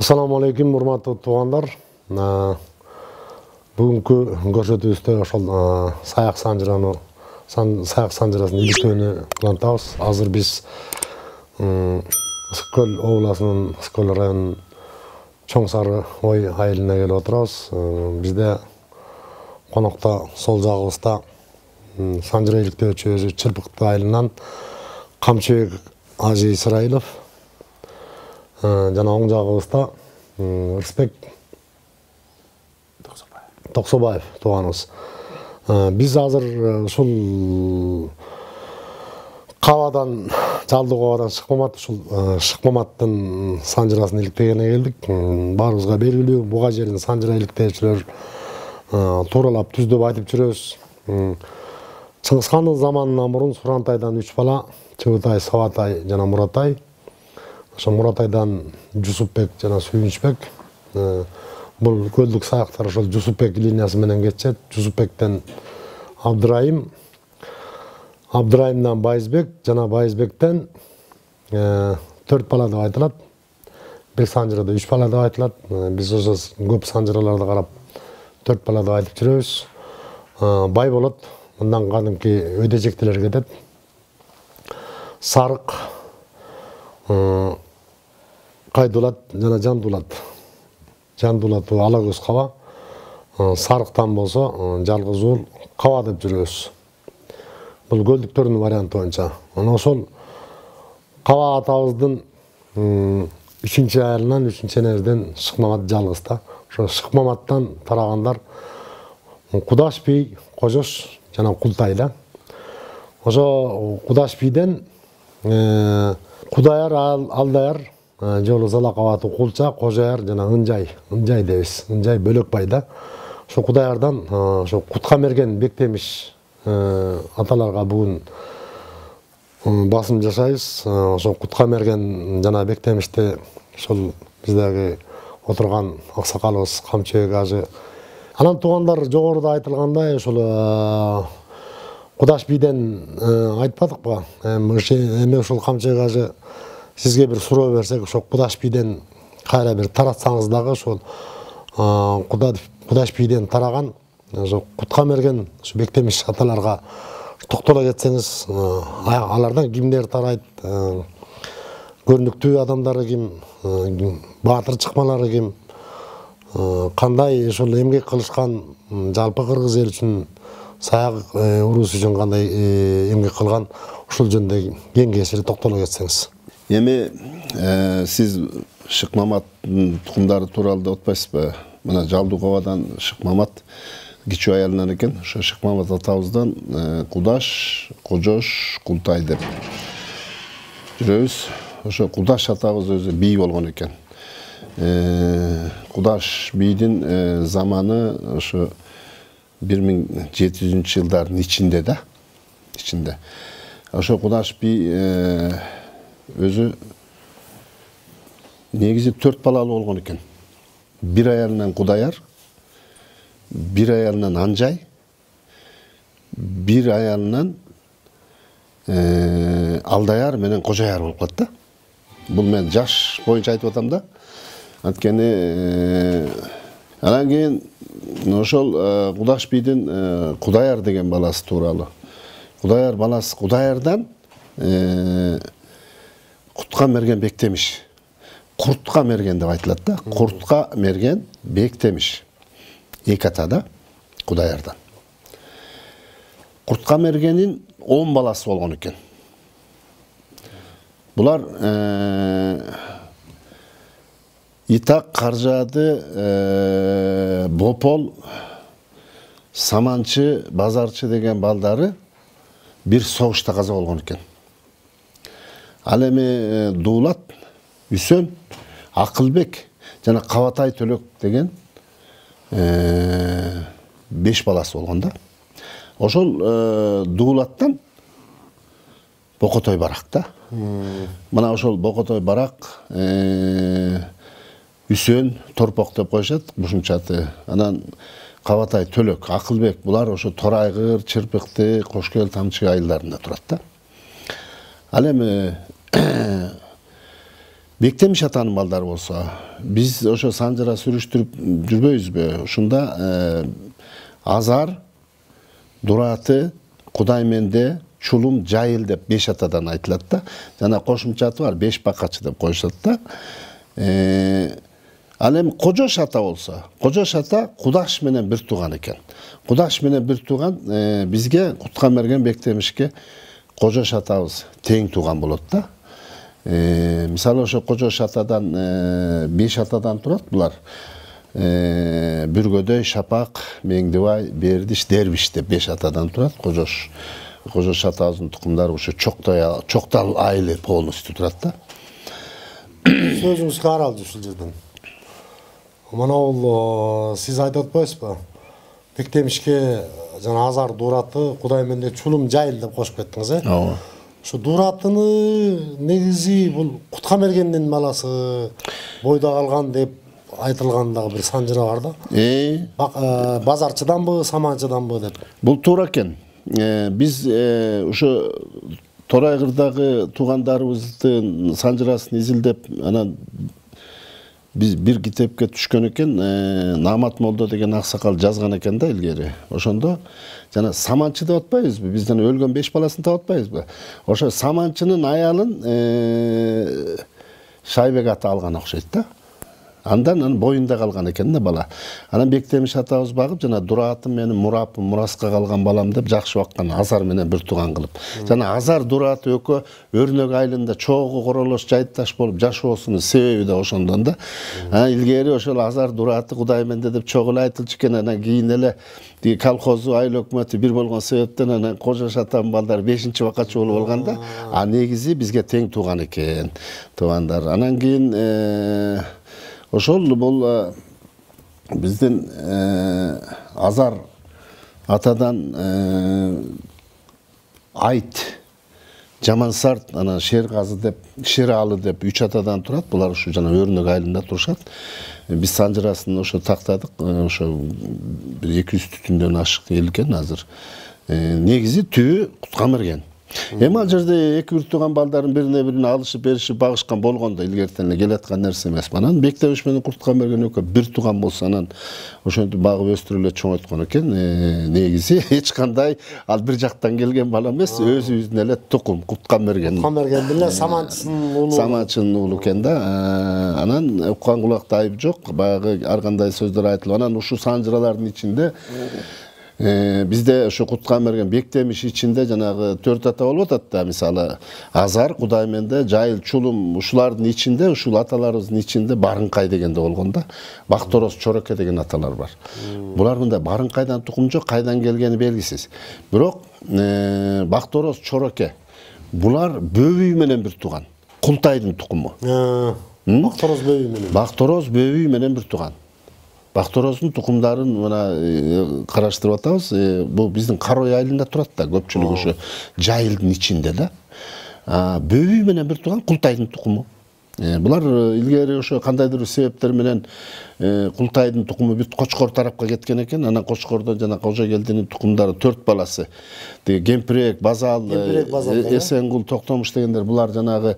Assalamu alaikum, урматтуу туугандар. Бүгүнкү көрсөтүүбүздө ошол саяк санжырасын иликтөөнү улантабыз. Азыр биз Ысык-Көл областынын Ысык-Көл районунун Чоң Сары ой айылына келип отурабыз. Бизде конокто сол жагыбызда санжыра иликтөөчү өзү Чырпыкты айылынан Камчыбек Ажи Исраилов, жана оң жагыбызда Рысбек Токсобаев тууганыбыз. Биз азыр ушул кабадан, жалдуу кабадан Шыкмаматтын санжырасын иликтегене келдик. Баарыбызга белгилүү, буга жердин санжыра иликтөөчүлөр тууралап түздөп айтып жүрөбүз. Чыңгызхандын заманынан мурун Сурантайдан 3 бала, Чыбытай, Сабатай жана Муратай. Ошо Муратайдан Жусупбек жана Сүйүнчбек. Бул көлдүк саяктар ошол Жусупбек линиясы менен кетишет. Жусупбектен Абдырайым, Абдырайымдан Байызбек жана Байызбектен 4 бала деп айтылат. Бир санжырада 3 бала деп айтылат. Биз ошо көп санжыраларды карап 4 бала деп айтып жүрөбүз. Бай болот. Мындан кадимки өйдөжектелер кетет. Сарык, Кайдулат жана Жандулат. Жандулат бул ала көз каба. Сарыктан болсо жалгыз уул каба деп жүрөбүз. Бул көлдүктөрдүн варианты боюнча. Анан ошол каба атабыздын 3-чү айылынан 3-чү энебизден Шыкмамат жалгыз да. Ошо Шыкмаматтан тарагандар Кудаш би, Кожош жана Култай да. Ошо Кудаш биден Кудаяр, Алдаяр, жолу Залакабаты, Кулча, Кожаяр жана Ынжай дебиз. Ынжай Бөлөкбай да. Ошо Кудаярдан ошо Куткамерген Бектемиш аталарга бүгүн басым жасайбыз. Ошо Куткамерген жана Бектемиште ошол биздеги отурган аксакалыбыз Камчыбек Ажы. Анан туугандар жогоруда айтылгандай ошол Кудаш биден айтпадыкпы? Эми ушул Камчыбек Ажы сизге бир суроо берсек, ошо Кудаш биден кайра бир таратсаңыз дагы ошол Кудаш биден тараган ошо Куткамерген ушу Бектемиш аталарга токтоло кетсеңиз, алардан кимдер тарайт, көрүнүктүү адамдары ким, баатыр чыкмалары ким, кандай ошол эмгек кылышкан, жалпы кыргыз эл үчүн, саяк уруусу үчүн кандай эмгек кылган, ушул жөнүндө кең кесири токтоло кетсеңиз. Эми сиз Шыкмаматтын тукумдары тууралуу деп атпайсызбы? Мына жалдуу кабадан Шыкмамат кичүү айылынан экен. Ошо Шыкмамат атабыздан Кудаш, Кожош, Култай деп жүрөбүз. Ошо Кудаш атабыз өзү бий болгон экен. Кудаш бийдин заманы ошо 1700-жылдардын ичинде да. Ичинде. Ошо Кудаш бий өзү негизи 4 балалуу болгон экен. Бир аялынан Кудаяр, бир аялынан Анжай, бир аялынан Алдаяр менен Кожаяр болуп калат да. Бул мен жаш боюнча айтып атам да. Анткени анан кийин ошол Кудаш бийдин Кудаяр деген баласы тууралуу. Кудаяр баласы Кудаярдан Куртка мерген Бектемиш. Куртка мерген деп айтылат да. Куртка мерген Бектемиш. Эки ата да Кудаярдан. Куртка мергенин 10 баласы болгон экен. Булар Итак, Каржады, Бопол, Саманчы, Базарчы деген балдары бир согушта каза болгон экен. Ал эми Дуулат, Үсөн, Акылбек жана Кабатай Төлөк деген 5 баласы болгон да. Ошол Дуулаттан Бокотой барак да. Мына ошол Бокотой барак Үсөн, Торпок деп коюшат, ушунчаты. Анан Кабатай Төлөк, Акылбек булар ошо Торайгыр, Чырпыкты, Кошкөл, Тамчы айылдарында турат да. Ал эми Бектемиш атанын балдары болсо, биз ошо санжыра сүрүштүрүп жүрбөйбүзбү? Ушунда Азар, Дураты, Кудайменде, Чулум, Жайыл деп 5 атадан айтылат да. Жана кошумча аты бар, 5 бакачы деп коюшат да. Ал эми Кожош ата болсо, Кожош ата Кудаш менен бир тууган экен. Кудаш менен бир тууган, бизге Кутканберген Бектемишке Кожош атабыз тең тууган болот да. Мисалы ошо Кожош атадан 5 атадан турат булар. Бүргөдөй, Шапак, Меңдибай, Бердиш, Дербиш деп 5 атадан турат. Кожош атабыздын тукумдары ошо чоктал айылы полностью турат да. Сөзүңүз каралды ушул жерден. Мына бул сиз айтып атпайсызбы? Бектемишке жана Азар, Дураты, Кудайменде, Чулум, Жайыл деп кошуп кеттиңиз, Ооба. Şu Duratını негизи бул Кутканбергендин баласы бойда калган деп айтылгандагы бир санжыра бар да. Базарчыданбы, саманчыданбы деп. Бул туура экен. Биз ошо Торайгырдагы туугандарыбыздын санжырасын изилдеп, анан биз бир китепке түшкөн экен, Намат Молдо деген аксакал жазган экен да илгери. Ошондо жана саманчы деп атпайбызбы? Бизден өлгөн 5 баласын таап атпайбызбы? Ошо саманчынын аялын Шайбек ата алган окшойт да. Андан боюнда калган экен да бала. Анан Бектемиш атабыз багып, жана Дуратым менин Мурапым, Мураска калган балам деп жакшы баккан, Азар менен бир тууган кылып. Жана Азар, Дурат экөө Өрнөк айылында чогуу королош жайытташ болуп жашоосунун себеби да ошондон да. Илгери ошол Азар, Дураты Кудайменде деп чогуу айтылчу экен, анан кийин эле колхозу, айыл өкмөтү бир болгон себептен анан Кожош атанын балдары 5-чи бакачы болуп алган да. Негизи бизге тең тууган экен туугандар. Анан кийин ошол бул биздин Азар атадан Айт, Жамансарт, анан Шерказы деп, Шералы деп 3 атадан турат. Булар ушу жана Өрнөк айылында турушат. Биз санжырасын ошо тактадык. Ошо 200 түтүндөн ашык эл экен азыр. Негизи түбү Кутканберген. Эми ал жерде 2 тууган балдарын бирине алышып беришип багышкан болгондо илгертен эле келаткан нерсе эмес. Анан Бектемиш менен Кутканберген экөө бир тууган болсо, анан ошентип багып өстүрүп чоңойткон экен. Негизи эч кандай ал бир жактан келген бала эмес, өзүбүздүн эле тукум Кутканберген. Кутканберген эле саманчынын уулу. Саманчынын уулу экен да. Анан уккан кулакта айып жок. Баягы ар кандай сөздөр айтылып, анан ушул санжыралардын ичинде бизде ошо Кутканберген Бектемиш ичинде жанагы 4 ата болуп атат да. Мисалы Азар, Кудайменде, Жайыл, Чулум, ушулардын ичинде, ушул аталарыбыздын ичинде Барыңкай дегенде болгон да. Бактороз, Чороке деген аталар бар. Булар мында Барыңкайдан тукум жок, кайдан келгени белгисиз. Бирок Бактороз, Чороке булар Бөбүй менен бир тууган. Култайдын тукуму. Бактороз Бөбүй менен. Бактороз Бөбүй менен бир тууган. Бактороздун тукумдарын мына караштырып атабыз. Бул биздин Карой айылында турат да, көпчүлүк ошо Жайылдын ичинде да. Бөбүй менен бир тууган Култайдын тукуму. Булар илгери ошо кандайдыр себептер менен Култайдын тукуму бүт Кочкор тарапка кеткен экен. Анан Кочкордон жана Кожогелдинин тукумдары 4 баласы. Кемпирек, Базал, Эсенгул, Токтомуш дегендер булар жанагы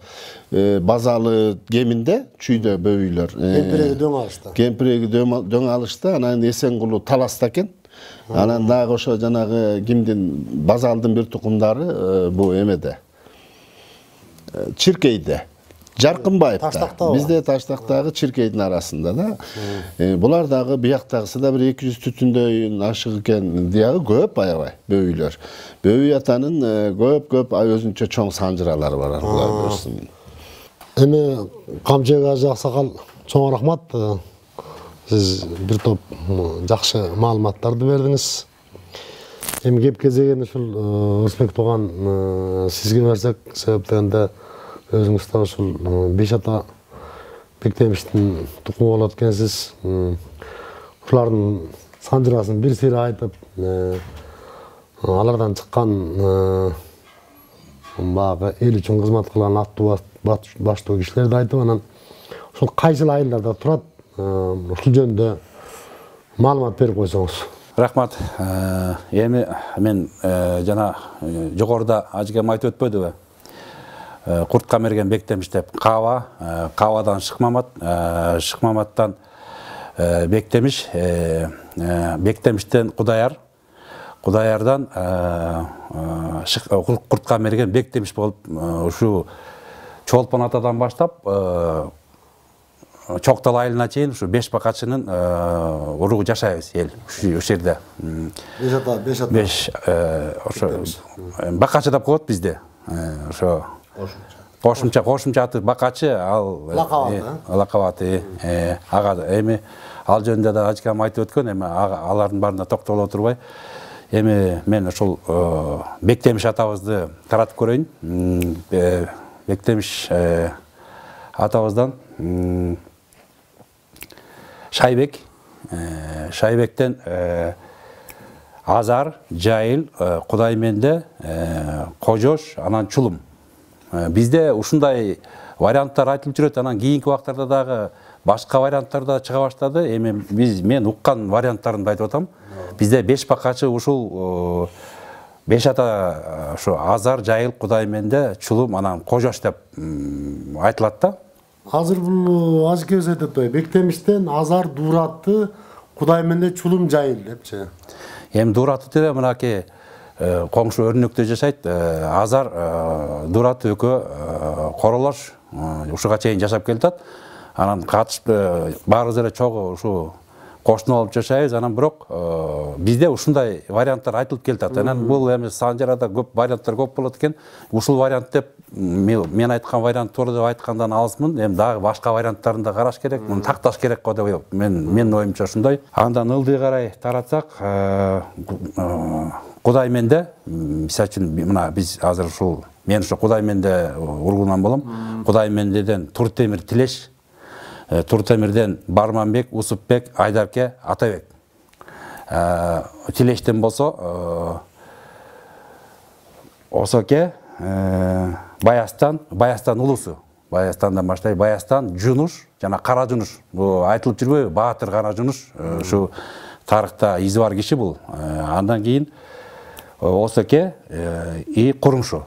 Базалы кеминде чүйдө бөбүйлөр. Кемпиреги дөң алышты. Кемпиреги дөң алышты, анан Эсенгулу Таласта экен. Анан дагы ошо жанагы кимдин Базалдын бир тукумдары бу эмеде. Чиркейде. Жаркынбаевда. Бизде Таштактагы Чиркейдин арасында да. Булар дагы бияктагысы да бир 200 түтүндөй ашык экен. Диягы көп аябай бөбүйлөр. Бөбүй атанын көп өзүнчө чоң санжыралары бар. Алар көрсүн. Эми Камчек ажы аксакал чоң рахмат. Сиз бир топ жакшы маалыматтарды бердиңиз. Эми кеп кезеген ушул Ырысбек тууган сизге берсек, себептенде өзүңүз да ушул 5 ата Бектемиштин тукуму болот экенсиз. Ушулардын санжырасын бир сыйра айтып, алардан чыккан баягы эл үчүн кызмат кылган аттуу баштуу кишилерди айтып, анан ушул кайсыл айылдарда турат, ушул жөнүндө маалымат берип койсоңуз. Рахмат. Эми мен жана жогоруда ажыгем айтып өтпөдүбү? Куртка мерген Бектемиш деп Кава, Кавадан Шыкмамат, Шыкмаматтан Бектемиш, Бектемиштен Кудаяр, Кудаярдан Куртка мерген Бектемиш болуп, ушу Чолпон атадан баштап Чоктал айылына чейин ушу 5 бакачынын уругу жашайбыз эл ушул жерде. 5 ошо бакачы деп коет бизде. Ошо кошумча аты бакачы, ал лакабаты. Ага эми ал жөнүндө да ажкам айтып өткөн, эми алардын баарына токтоло турбай. Эми мен ошол Бектемиш атабызды таратып көрөйүн. Бектемиш атабыздан Шайбек, Шайбектен Азар, Жайыл, Кудайменде, Кожош, анан Чулум. Бизде ушундай варианттар айтылып жүрөт, анан кийинки убактарда дагы башка варианттар да чыга баштады. Эми мен уккан варианттарын айтып атам. Бизде 5 бакачы ушул 5 ата ушу Азар, Жайыл, Кудайменде, Чулум, анан Кожош деп айтылат да. Азыр бул ажкебиз айтып атпайбы, Бектемиштен Азар, Дуратты, Кудайменде, Чулум, Жайыл депчи. Эми Дуратты деле мынакей коңшу өрнөктө жашайт. Азар, Дуратты экөө королош ушуга чейин жашап келатат. Анан катышып баарыбыз эле чогуу ушу кошуна болуп жашайбыз. Анан бирок бизде ушундай варианттар айтылып келатат. Анан бул эми Санжарада көп варианттар көп болот экен. Ушул вариант деп мен айткан вариант туура деп айткандан алысмын. Эми дагы башка варианттарын да караш керек. Муну такташ керек го деп мен оюмча ушундай. Андан ылдый карай таратсак, Кудайменде, мисалы үчүн мына биз азыр ушул мен ушу Кудайменде ургунан болом. Кудаймендеден Туртемир Тилеш, Туртемирден Барманбек, Усупбек, Айдарке, Атабек. Тилештен болсо Осоке, Баястан улусу. Баястандан баштайт, Баястан, Жунуш, жана Кара Жунуш. Бул айтылып жүрбөйбү? Баатыр Кара Жунуш, ушу тарыхта изи бар киши бул. Андан кийин Осоке и Курумшу.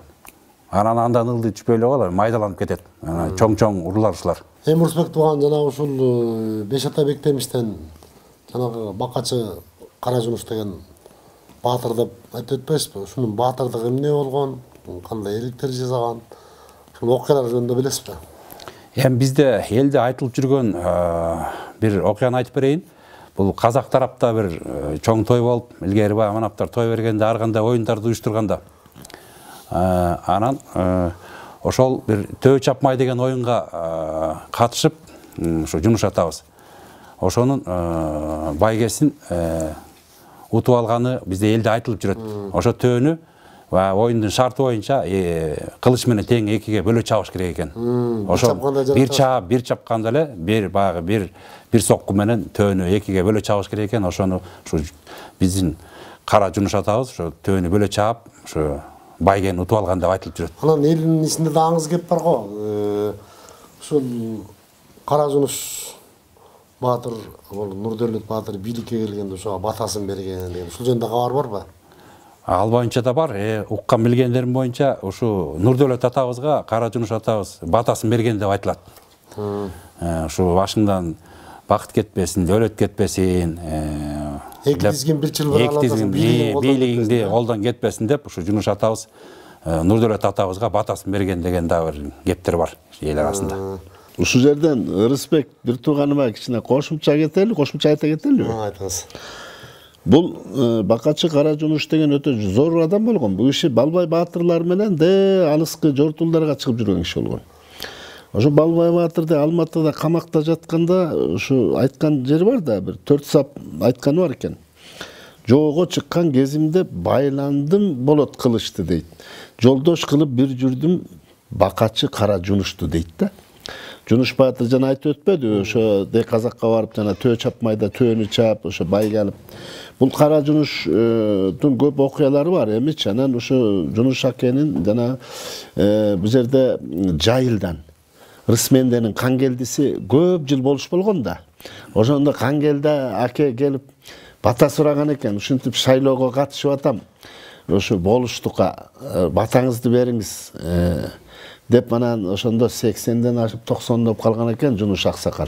Андан ылдый түшпөй эле калат, майдаланып кетет. Чоң-чоң уруулар ушулар. Эми Урусбек тууган жана ушул 5 ата Бектемиштен жанагы бакачы Кара Жунуш деген баатыр деп айтып өтпөйсүзбү? Ушунун баатырдыгы эмне болгон, кандай эриктер жасаган, ушул окуялар жөнүндө билесизби? Эми бизде элде айтылып жүргөн бир окуяны айтып берейин. Бул казак тарапта бир чоң той болуп, илгери манаптар той бергенде ар кандай оюндарды уюштурганда. Анан ошол бир төө чапмай деген оюнга катышып, ошо Жунуш атабыз. Ошонун байгесин утуп алганы бизде элде айтылып жүрөт. Ошо төөнү оюндун шарты боюнча кылыч менен тең экиге бөлө чабыш керек экен. Ошо бир чапканда эле бир сокку менен төөнү экиге бөлө чабыш керек экен. Ошону биздин Кара Жунуш атабыз ошо төөнү бөлө чаап, ошо байгени утуп алган деп айтылып жүрөт. Анан элдин ичинде да аңыз кеп бар го. Ушул Кара Жунуш баатыр, Нурдөлөт баатыр бийликке келгенде ошого батасын берген деген. Ушул жөнүндө кабар барбы? Ал боюнча да бар. Уккан билгендерим боюнча ушу Нурдөлөт атабызга Кара Жунуш атабыз батасын берген деп айтылат. Ушу башыңдан бакыт кетпесин, өлөт кетпесин, экитизгин бир жыл аласың, бийлигиңди колдон кетпесин деп ушу Жунуш атабыз Нурдөлөт атабызга батасын берген деген да бир кептер бар эл арасында. Ушул жерден Ырысбек бир тууганыма кичине кошумча айта кетелби? Айтыңыз. Бул бакачы Кара Жунуш деген өтө зор адам болгон. Бул киши Балбай баатырлар менен де алыскы жортулдарга чыгып жүргөн киши болгон. Ошо Балбай баатырды Алматыда камакта жатканда ушу айткан жери бар да, бир 4 сап айтканы бар экен. Жоого чыккан кезимде байландым болот кылычты дейт. Жолдош кылып бир жүрдүм бакачы Кара Жунушту дейт да. Жунуш баатыр жана айтып өтпөдү, ошо казакка барып жана төө чапмайда төөнү чаап, ошо байга алып. Бул Кара Жунуштун көп окуялары бар эмичи. Анан ошо Жунуш акенин жана бул жерде Жайылдан Рысменденин Кангелдиси көп жыл болуш болгон да. Ошондо Кангелде аке келип бата сураган экен. Ушинтип шайлоого катышып атам. Ошо болуштукка батаңызды бериңиз деп анан ошондо 80ден ашып 90 болуп калган экен Жунуш Аксакал.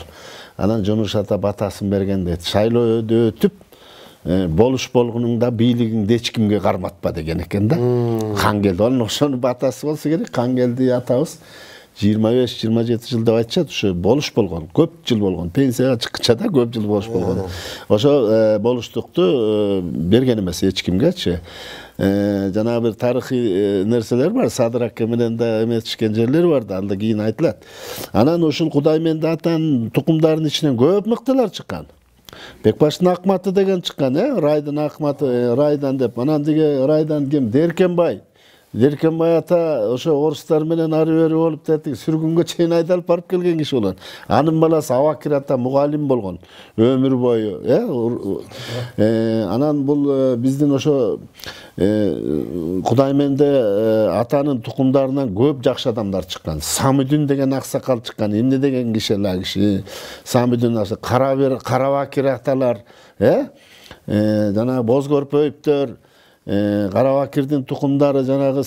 Анан Жунуш ата батасын берген дейт. Шайлоодо өтүп болуш болгонуңда бийлигиңди эч кимге карматпа деген экен да. Кангелди анын ошону батасы болсо керек. Кангелди атабыз 25-27 жыл деп айтышат, ушу болуш болгон, көп жыл болгон. Пенсияга чыккыча да көп жыл болуш болгон. Ошо болуштукту берген эмес эч кимгечи. Жана бир тарыхый нерселер бар, Садыр аке менен да эметишкен жерлер бар да, анда кийин айтылат. Анан ушул Кудайменди атанын тукумдарынын ичинен көп мыктылар чыккан. Бекбаштын Акматы деген чыккан, Райдын Акматы, Райдан деп. Анан деге Райдан ким? Деркенбай. Деркенбай ата ошо орустар менен ары бери болуп тетиги сүргүнгө чейин айдалып барып келген киши болгон. Анын баласы Абакир ата мугалим болгон өмүр бою. Анан бул биздин ошо Кудайменди атанын тукумдарынан көп жакшы адамдар чыккан. Самидүн деген аксакал чыккан, эмне деген киши. Самидүн Карабакир аталар, жана Бозгорпоевдер, Карабакирдин тукумдары жанагы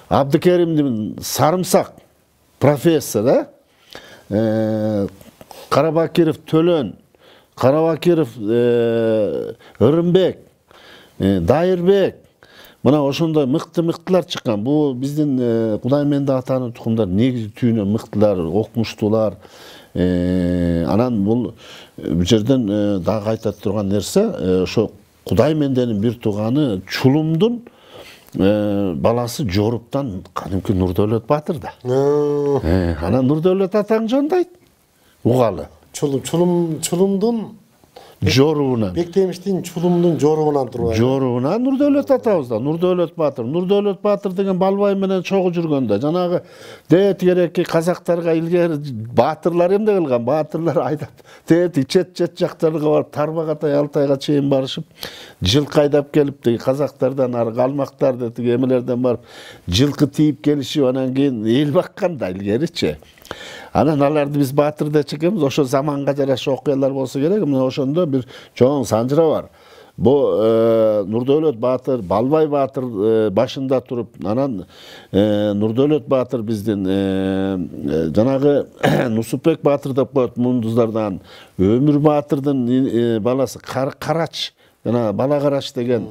Абдыкеримдин Сарымсак профессор, Карабакиров Төлөн, Карабакиров Ырымбек, Дайырбек, мына ошондой мыктылар чыккан. Бул биздин Кудайменди атанын тукумдары негизи түйүнөн мыктылар, окумуштуулар. Анан бул жерден дагы айтат турган нерсе, ошо Кудайменденин бир тууганы Чулумдун баласы Жоруптан кадимки Нурдөөлөт Батыр да. Анан Нурдөөлөт атаң жондойт. Угалы. Чулумдун Жоруунан. Бектемиштин Чулумдун жоруунан турбайбы? Жоруунан Нурдөөлөт атабызда. Нурдөөлөт Батыр. Нурдөөлөт Батыр деген Балбай менен чогуу жүргөндө жанагы дет керекки казактарга илгери баатырлар эмне кылган? Баатырлар айдап дет чет жактарга барып Тарбагатай Алтайга чейин барышып, жылкы айдап келип тиги казактардан ары калмактарды тиги эмелерден барып жылкы тийип келишип анан кийин эл баккан да илгеричи. Анан аларды биз баатыр деп чекемиз, ошо заманга жараша окуялар болсо керек. Мына ошондо бир чоң санжыра бар. Бу Нурдөөлөт Батыр, Балбай Батыр башында туруп, анан Нурдөөлөт Батыр биздин жанагы Нусупбек Батыр деп коет мундуздардан, Өмүр Батырдын баласы Карач, жана Бала Карач деген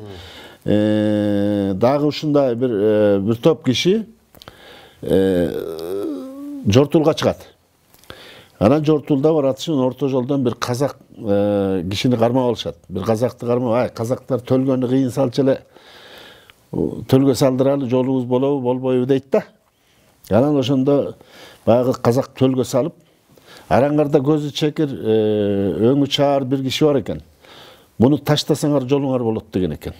дагы ушундай бир топ киши Жортулга чыгат. Анан Жортулда барат үчүн орто жолдон бир казак кишини кармап алышат. Бир казакты кармап, казактар төлгөнү кыйын салчу эле. Төлгө салдыралы, жолубуз болобу, болбойбу дейт да. Анан ошондо баягы казак төлгө салып, араңарда көзү чекир, өңү чаар бир киши бар экен. Муну таштасаңар жолуңар болот деген экен.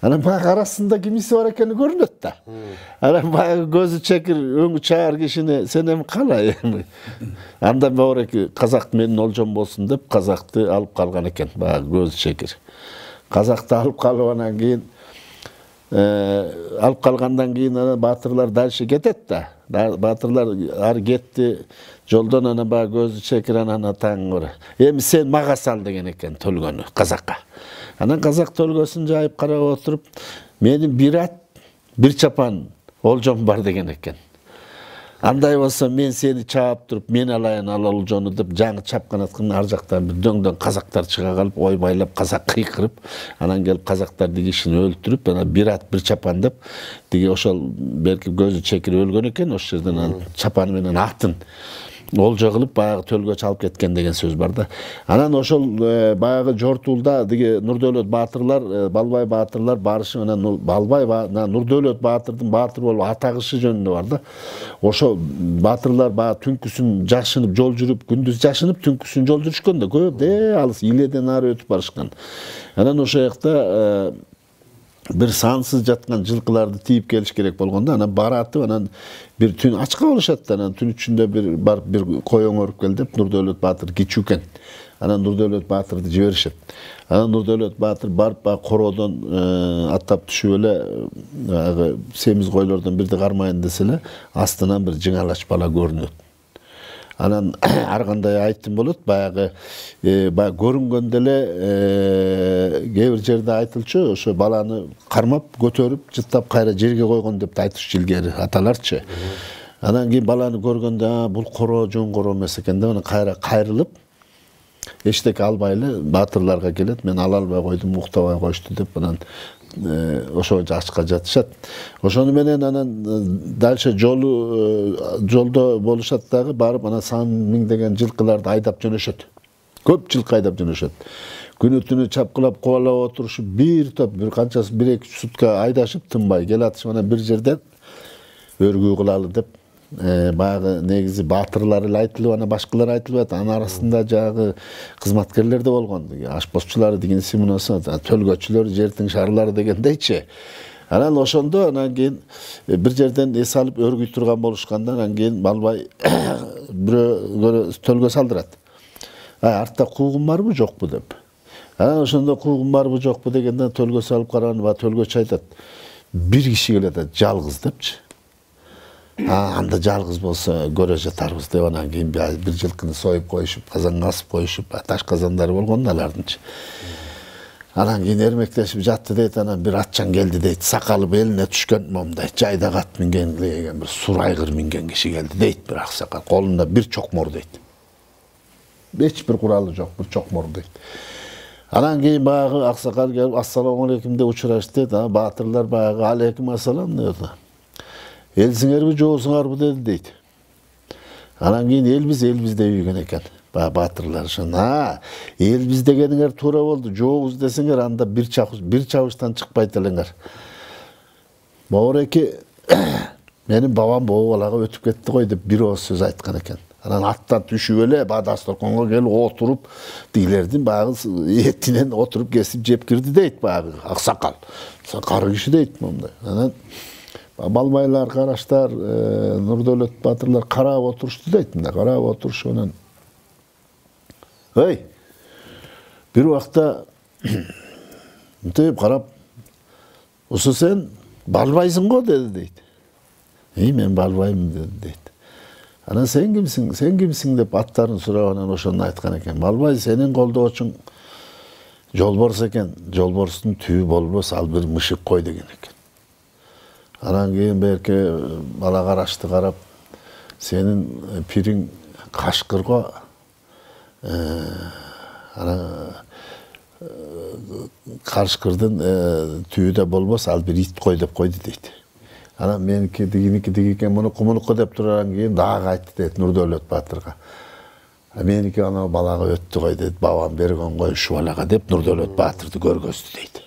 Анан баягы арасында кимиси бар экени көрүнөт да. Анан баягы көзү чекир, өңү чаар кишини сен эми калай эми. Андан баурек казак менин олжом болсун деп казакты алып калган экен, баягы көзү чекир. Казакты алып калып анан кийин алып калгандан кийин анан баатырлар дальше кетет да. Баатырлар ары кетти. Жолдон анан баягы көзү чекир анан атаң бар. Эми сен мага сал деген экен төлгөнү казакка. Анан казак төлгөсүн жайып карап отуруп, менин бир ат, бир чапан олжом бар деген экен. Андай болсо мен сени чаап туруп, мен алайын ал олжону деп жаңы чапкан атканын ар жактан бир дөңдөн казактар чыга калып, ойбайлап казак кыйкырып, анан келип казактар тиги кишини өлтүрүп, анан бир ат, бир чапан деп, тиги ошол берки көзү чекир өлгөн экен, ошол жерден анан чапаны менен атын олжо кылып баягы төлгө чалып кеткен деген сөз бар да. Анан ошол баягы Жортулда диги Нурдөөлөт Баатырлар, Балбай Баатырлар барышып, анан Балбай Нурдөөлөт Баатырдын баатыр болуп атагышы жөнүндө бар да. Ошо баатырлар баягы түнкүсүн жашынып жол жүрүп, күндүз жашынып, түнкүсүн жол жүрүшкөн да, көп алыс Иледен ары өтүп барышкан. Анан ошол жакта бир сансыз жаткан жылкыларды тийип келиш керек болгондо, анан баратып, анан бир түн ачка болушат да, анан түн ичинде бир кой оңоруп кел деп Нурдөөлөт Баатыр кичүү экен. Анан Нурдөөлөт Баатырды жиберишет. Анан Нурдөөлөт Баатыр барып короодон аттап түшүп эле, семиз койлордон бирди кармайын десе эле, астынан бир жыңалач бала көрүнөт. Анан ар кандай айттым болот, баягы көрүнгөндө эле кээ бир жерде айтылчу, ошо баланы кармап, көтөрүп, жыттап кайра жерге койгон деп айтышчу илгери аталарчы. Анан кийин баланы көргөндө, бул коро жон коро эмес экен деп, анан кайра кайрылып, эчтеке албай эле баатырларга келет. Мен ала албай койдум, уктабай коюшту деп, анан ошо жашка жатышат. Ошону менен анан дальше жолдо болушат дагы, барып анан сан миңдеген жылкыларды айдап жөнөшөт. Көп жылкы айдап жөнөшөт. Күнү түнү чапкылап кубалап отурушуп, бир топ, бир канчасы 1-2 сутка айдашып тынбай келатышып, анан бир жерден өргүү кылалы деп, баягы негизи баатырлар эле айтылып, анан башкалар айтылбайт. Анын арасында жагы кызматкерлер да болгон, ашпозчулар дегенси мунусу, төлгөчүлөр, жердин шарлары дегендейчи. Анан ошондо анан кийин бир жерден эс алып өргүй турган болушканда, анан кийин Балбай бирөө төлгө салдырат. Артта куугун барбы, жокпу деп. Анан ошондо куугун барбы, жокпу дегенде төлгө салып караганын төлгөчү айтат. Бир киши келет, жалгыз депчи. Анда жалгыз болсо көрө жатарбыз деп, анан кийин бир жылкыны союп коюшуп, казанга асып коюшуп, таш казандары болгон алардынчы. Анан кийин эрмектешип жатты дейт, анан бир атчан келди дейт, сакалы белине түшкөн момдайт, жайдак ат минген деген бир сур айгыр минген киши келди дейт, бир аксакал, колунда бир чокмор дейт. Эч бир куралы жок, бир чокмор дейт. Анан кийин баягы аксакал келип, ассаламу алейкум деп учурашты дейт, баатырлар баягы алейкум ассалам дейт. Элсиңерби, жоосуңарбы деди дейт. Анан кийин элбиз деп үйгөн экен. Баатырлар ошондо, элбиз дегениңер туура болду, жообуз десеңер анда бир чабыштан чыкпайт элеңер. Бауреки менин бабам боо балага өтүп кетти ғой деп бир ооз сөз айткан экен. Анан аттан түшүп эле Бадастырконго келип отуруп, дилердин баягы этинен отуруп кесип жеп кирди дейт баягы аксакал. Кары киши дейт момдай. Анан Балбайлар, Караштар, Нурдөлөт баатырлар карап отурушту дейт. Карап отурушуп анан эй, бир убакта мынтип карап, "Ошо сен Балбайсың го?" деди дейт. Мен Балбаймын деди дейт. Анан сен кимсиң деп аттарын сурап, анан ошону айткан экен. Балбай сенин колдоочуң Жолборс экен. Жолборстун түбү болбос, ал бир мышык кой деген экен. Анан кийин берке бала Карашты карап, сенин пириң Кашкырго, анан Кашкырдын түбүдө болбос, ал бир ит кой деп койду дейт. Анан меники диги экен, мунуку деп турган кийин дагы айтты дейт Нурдөлөт баатырга. Меники ана балага өттү кой дейт, бабам берген кой ушу балага деп Нурдөлөт баатырды көргөздү дейт.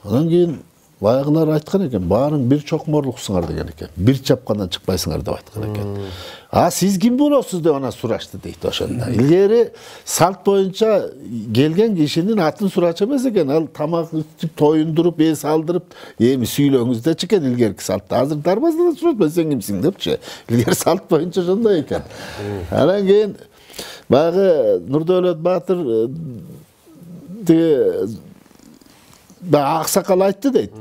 Анан кийин баягылар айткан экен, баарың бир чокморлуксуңар деген экен. Бир чапкандан чыкпайсыңар деп айткан экен. Сиз ким болосуз деп ана сурашты дейт ошондо. Илгери салт боюнча келген кишинин атын сурачу эмес экен. Ал тамак ичип, тоюндуруп, эс алдырып, эми сүйлөңүз дечи экен илгерки салтта. Азыр дарбаздан сурашпайт, сен кимсиң депчи. Илгери салт боюнча ошондой экен. Анан кийин баягы Нурдөлөт баатыр аксакал айтты дейт.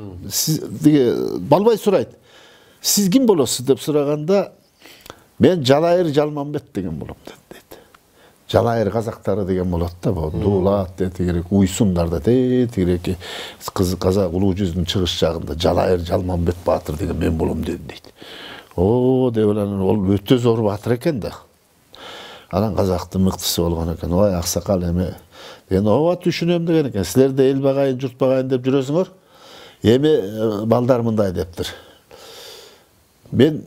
Балбай сурайт. Сиз ким болосуз деп сураганда, мен Жалайыр Жалмамбет деген болом дейт. Жалайыр казактары деген болот да, Дуулат тегерек, Уйсундарда тегерек казак улуу жүздүн чыгыш жагында Жалайыр Жалмамбет баатыр деген мен болом дейт. О, деп анан ол өтө зор баатыр экен да. Анан казактын мыктысы болгон экен. Ой, аксакал эми мен ооба түшүнөм деген экен. Силер да эл багайын, журт багайын деп жүрөсүңөр. Эми балдар мындай дептир. Мен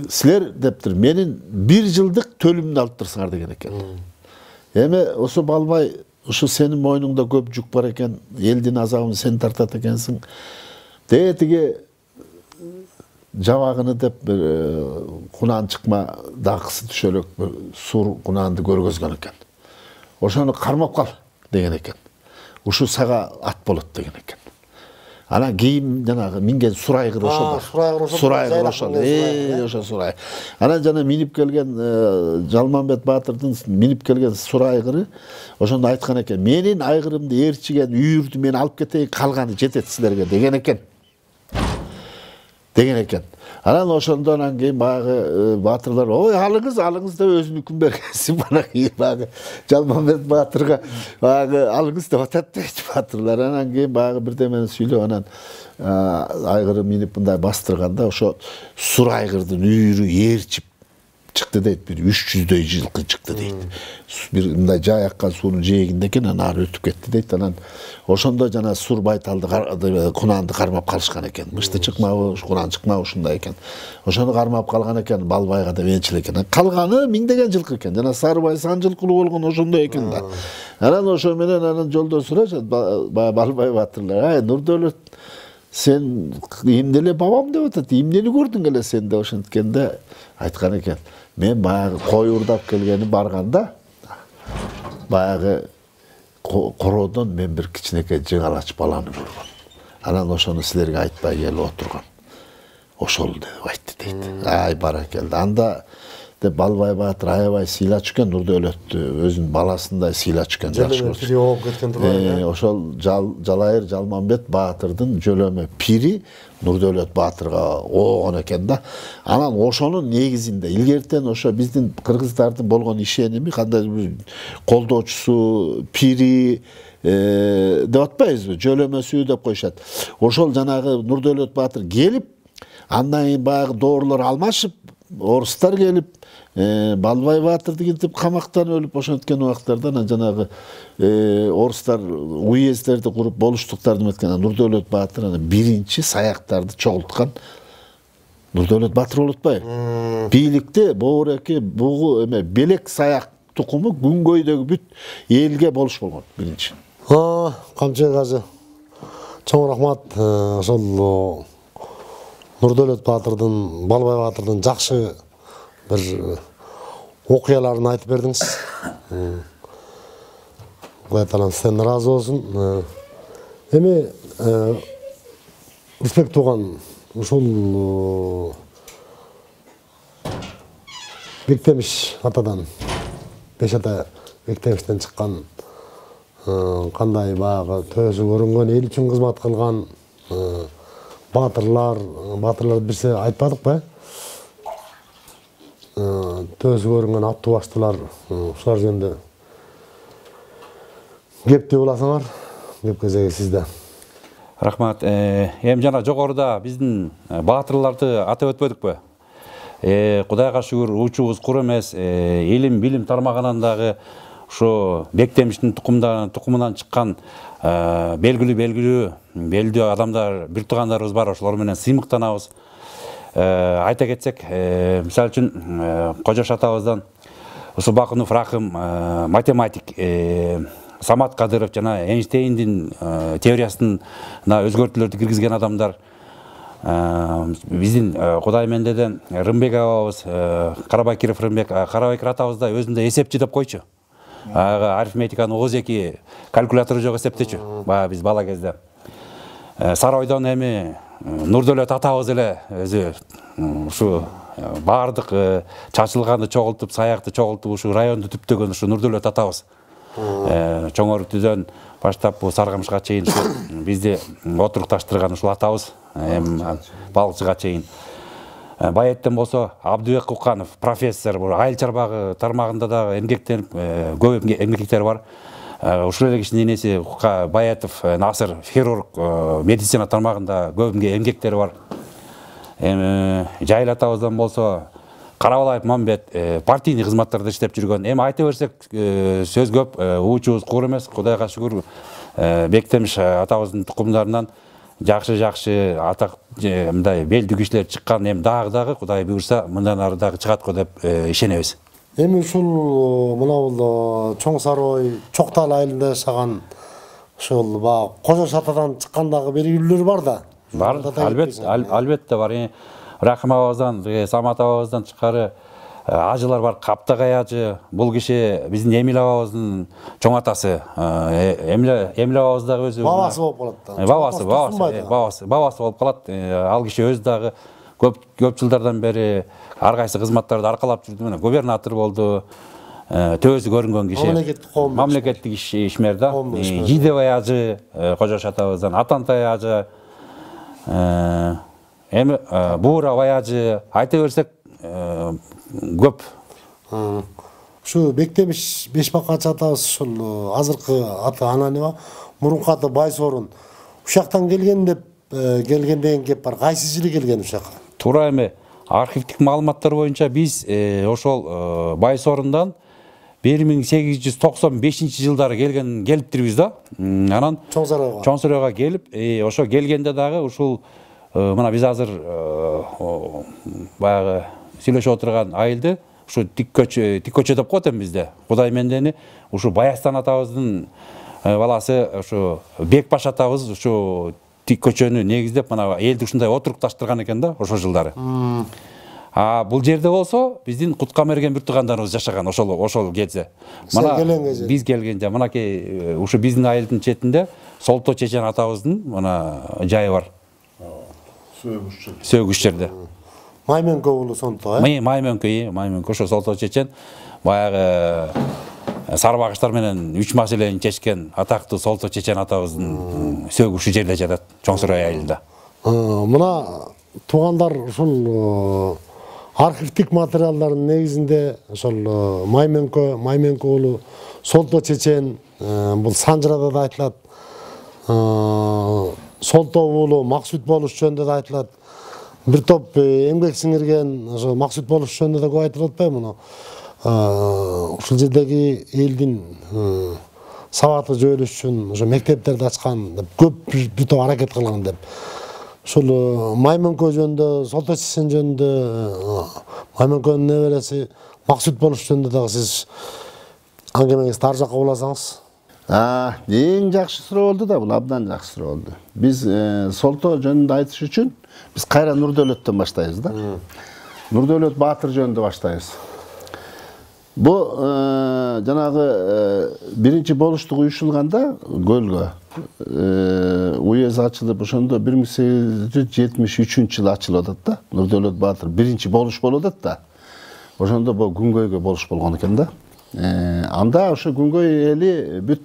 силер дептир, менин 1 жылдык төлүмдү алып турсаңар деген экен. Эми ошо Балбай, ошо сенин мойнуңда көп жүк бар экен, элдин азабын сен тартат экенсиң. Тиги жабагыны деп кунан чыкма дакысы түшөлөк сур кунанды көргөзгөн экен. Ошону кармап кал деген экен. Ушу сага ат болот деген экен. Анан кийим жанагы минген сур айгыр ошо бар. Сур айгыр ошо. Ошо сур айгыр. Анан жана минип келген Жалмамбет баатырдын минип келген сур айгыры ошондо айткан экен. Менин айгырымды эрчиген үйүрдү мен алып кетейин, калганы жетет силерге деген экен. деген экен. Анан ошондон кийин баягы баатырлар ой алыңыз деп өзүнүкүн бергенсиң баягы Жалмамбет баатырга баягы алыңыз деп атат дейт баатырлар. Анан кийин баягы бирдемени сүйлөп анан айгыры минип мындай бастырганда ошо сур айгырдын үйүрү ээрчип чыкты дейт. Bir 300дөй жылкы чыкты дейт. Bir мындай жай аккан суунун жээгинде экен, анан ары өтүп кетти дейт. Анан ошондо жана сур байталды кунанды кармап калышкан экен. Мышты чыкмабы, кунан чыкмабы ушундай экен. Ошону кармап калган экен, Балбайга да энчил экен. Калганы миңдеген жылкы экен. Жана Сарыбай сан жылкылуу болгон ошондой экен да. Анан ошо менен анан жолдо сурашат Балбай баатырлар, ай Нурдөөлөт сен эмнеле бабам деп атат, эмнени көрдүң эле сен деп ошенткенде айткан экен. Мен баягы кой урдап келгени барганда баягы короодон мен бир кичинекей жыгалач баланы көргөм. Анан ошону силерге айтпай келип отургам. Ошол деп айтты дейт. Ай баракелди. Анда деп Балбай баатыр аябай сыйлачу экен Нурдөөлөттү, өзүнүн баласындай сыйлачу экен, жакшы көрчү. Ошол Жалайыр Жалмамбет баатырдын жөлөмө пири Нурдөөлөт баатырга оогон экен да. Анан ошонун негизинде илгертен ошо биздин кыргыздардын болгон ишеними кандай колдоочусу пири деп атпайбызбы, жөлөмөсү деп коюшат. Ошол жанагы Нурдөөлөт баатыр келип, андан кийин баягы доорлор алмашып, орустар келип, Балбай баатырды кинтип камактан өлүп ошенткен убактарда жанагы орустар уездерди куруп болуштуктарды эметкен. Нурдөөлөт баатыр биринчи саяктарды чогулткан Нурдөөлөт баатыр болуп атпайбы? Бийликте Боореки бугу белек саяк тукуму күнгөйдөгү бүт элге болуш болгон биринчи. Камчы кажы. Чоң рахмат. Ошол Нурдөөлөт баатырдын, Балбай баатырдын жакшы bir окуяларын айтып бердиңиз. Кудай таалам сизден ыраазы болсун. Эми Рысбек тууган, ушул Бектемиш атадан, Беш ата Бектемиштен чыккан кандай баягы төсү көрүнгөн, эл үчүн кызмат кылган баатырлар бирсе айтпадыкпы? Төсү көрүнгөн аттуу баштылар, ушулар жөнүндө кепти буласаңар, кеп кезеги сизде. Рахмат. Эми жана жогоруда биздин баатырларды атап өтпөдүкпү? Кудайга шүгүр, учубуз кур эмес, илим, билим тармагынан дагы ушу Бектемиштин тукумунан чыккан белгилүү адамдар, бир туугандарыбыз бар, ошолор менен сыймыктанабыз. Айта кетсек, мисалы үчүн Кожош атабыздан Усубакунов Рахым, математик, Самат Кадыров жана Эйнштейндин теориясына өзгөртүүлөрдү киргизген адамдар. Биздин Кудаймендеден Рымбек абабыз, Карабакиров Рымбек, Карабакир атабыз да өзүндө эсепчи деп койчу. Арифметиканын ооз-2 калькулятору жок эсептечү, биз бала кезде. Сарайдан эми Нурдөөлөт атабыз эле өзү ушу баардык чачылганды чогултуп, саякты чогултуп, ушу районду түптөгөн ушу Нурдөөлөт атабыз. Чоң Өрүктүдөн баштап бу Саргамышка чейин бизди отурукташтырган ушул атабыз, эми Балыкчыга чейин. Байеттен болсо Абдыбек Куканов, профессор, айыл чарбагы тармагында да эмгектенип, көп эмгектер бар. Ушул эле кишинин энеси Баятов Насыр, хирург, медицина тармагында көп эмгектери бар. Жайыл атабыздан болсо Карабалаев Мамбет партийный кызматтарда иштеп жүргөн. Эми айта берсек сөз көп, учубуз кур эмес, Кудайга шүгүр Бектемиш атабыздын тукумдарынан жакшы атак мындай белдүү кишилер чыккан. Эми дагы Кудай буйрса мындан ары дагы чыгат го деп ишенебиз. Эми ушул мына Чоң Сарой, Чоктал айылында жашаган ушул Кожош атадан чыккандагы белгилүүлөр бар да. Бар, албетте бар. Рахым абабыздан, Самат абабыздан чыккары ажылар бар. Каптагай ажы, бул киши биздин Эмил абабыздын чоң атасы. Эмил абабыз дагы өзү бабасы болуп калат. Бабасы болуп калат. Ал киши өзү дагы көп жылдардан бери ар кайсы кызматтарды аркалап жүрдү. Губернатор болду. Төсү көрүнгөн киши. Мамлекеттик ишмер да. Жидебай ажы Кожош атабыздан, Атантай ажы, Эми буура баяжы айта берсек көп. Şu Бектемиш Бешбакачы атабыз ушул азыркы аты Ананиба, мурунку аты Байсорун. Ушактан келген деп келген деген кеп бар. Кайсы жылы келген ушакка? Туура эми архивдик маалыматтар боюнча биз ошол Байсорундан 1895-жылдары келиптирбиз да. Анан Чоң Сарайга келип, ошо келгенде дагы ушул мына биз азыр баягы сүйлөшүп отурган айылды ушу тик көчө деп коет бизде. Кудай мендени ушу Баястан атабыздын баласы ушу Бекбаш атабыз ушу тик көчөнү негиздеп мына элди ушундай отурукташтырган экен да ошол жылдары. Бул жерде болсо биздин Куткамерген бир туугандарыбыз жашаган ошол кезде. Мына биз келгенде мынакей ушу биздин айылдын четинде Солто Чечен атабыздын мына жайы бар. Сөгүш жерде. Маймөнкө уулу сонто, Маймөнкө ошо Солто Чечен баягы сарбагыштар менен 3 маселени чечкен атактуу Солто Чечен атабыздын сөгүшү жерде жатат, Чоң Сарай айылында. Мына туугандар ушул архивдик материалдардын негизинде ошол Маймөнкө уулу Солто Чечен бул Санжырада да айтылат. Солто уулу Максут болуш жөнүндө да айтылат. Бир топ эмгек сиңирген ошо Максут болуш жөнүндө да көп айтылып атпайбы муну? Ушул жердеги элдин сабаты жөөлөш үчүн ошо мектептерди ачкан деп көп бир топ аракет кылган деп. Ушул Маймөнкө жөнүндө, Солто Чечен жөнүндө, Маймөнкөнүн небереси Максут болуш жөнүндө дагы сиз аңгемеңизди ар жакка уласаңыз. Эң жакшы суроо болду да, бул абдан жакшы суроо болду. Биз Солто жөнүндө айтыш үчүн биз кайра Нурдөөлөттөн баштайбыз да. Нурдөөлөт Баатыр жөнүндө баштайбыз. Бу жанагы биринчи болуштук уюшулганда көлгө уезд ачылып, ошондо 1873-жылы ачылып атат да. Нурдөөлөт Баатыр биринчи болуш болуп атат да. Ошондо бул Күнгөйгө болуш болгон экен да. Анда ошо Күнгөй эли бүт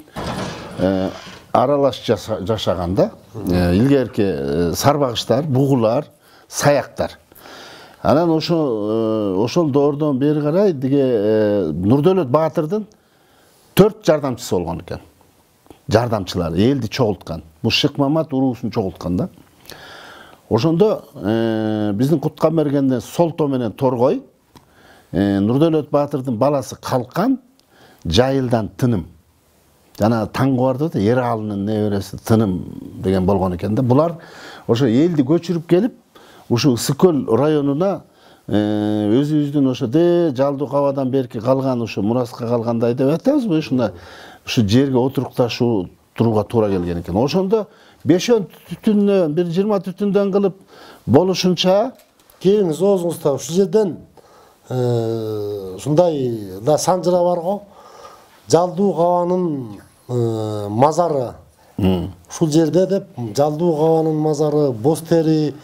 аралаш жашаган да. Илгерки сарбагыштар, бугулар, саяктар. Анан ошол доордон бери карай диге Нурдөөлөт Баатырдын 4 жардамчысы болгон экен. Жардамчылар элди чогулткан. Бул Шыкмамат уруусун чогулткан да. Ошондо биздин Куткамергенден Солто менен Торгой Нурдөөлөт Баатырдын баласы Калкан жайылдан Тыным. Жана таңгы барды да Ералынын небереси Тыным деген болгон экен да. Булар ошо элди көчүрүп келип, ушу Ысыкөл районуна өзүбүздүн ошо жалдуу кабадан берки калган ушу мураска калгандай деп атабызбы, ушундай ушу жерге отурукташуу турууга туура келген экен. Ошондо 5 түтүндөн, бир 20 түтүндөн кылып болушунча келиңиз оозуңузда ушул жерден ушундай да Санжыра бар го. Жалдуу кабанын мазары. Ушул жерде деп жалдуу кабанын мазары, Бостери,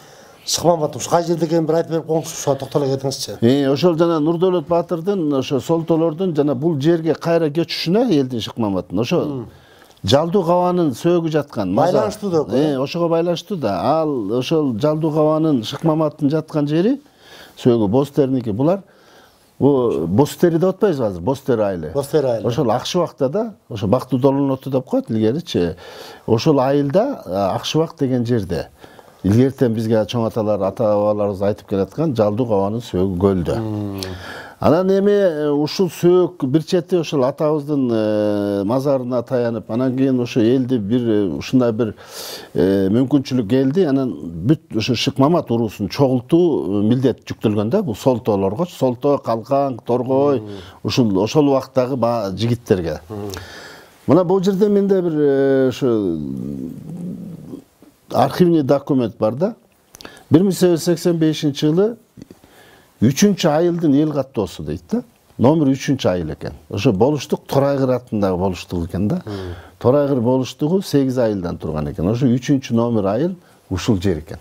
Шыкмамат ушу кай жерде экенин бир айтып берип коюңузчу, ошого токтоло кетиңизчи. Ошол жана Нурдөөлөт Баатырдын ошо Солтолордун жана бул жерге кайра көчүшүнө элдин Шыкмаматтын ошо жалдуу кабанын сөөгү жаткан байланыштуу да. Ошого байланыштуу да. Ал ошол жалдуу кабанын Шыкмаматтын жаткан жери сөөгү Бостериники. Булар Бостери деп атпайбызбы азыр? Бостери айылы. Ошол Акшыбакта да, ошо Бактуу Долоноту деп коет илгеричи. Ошол айылда Акшыбак деген жерде илгертен бизге чоң аталар, ата-бабаларыбыз айтып келаткан жалдуу кабанын сөөгү көлдө. Анан эми ушул сөөк бир чети ошол атабыздын мазарына таянып, анан кийин ошо элди бир ушундай бир мүмкүнчүлүк келди. Анан бүт ошо Шыкмамат уруусун чогултуу милдет жүктөлгөн да, бул Солтолорго, Солто, Калкан, Торгой, ошол убактагы жигиттерге. Мына бул жерде менде бир ошо архивный документ бар да. 1885-жылы 3-айылдын эл каттоосу дейт да. Номер 3-айыл экен. Ошо болуштук Торайгыр атындагы болуштук экен да. Торайгыр болуштугу 8 айылдан турган экен. Ошо 3-номер айыл ушул жер экен.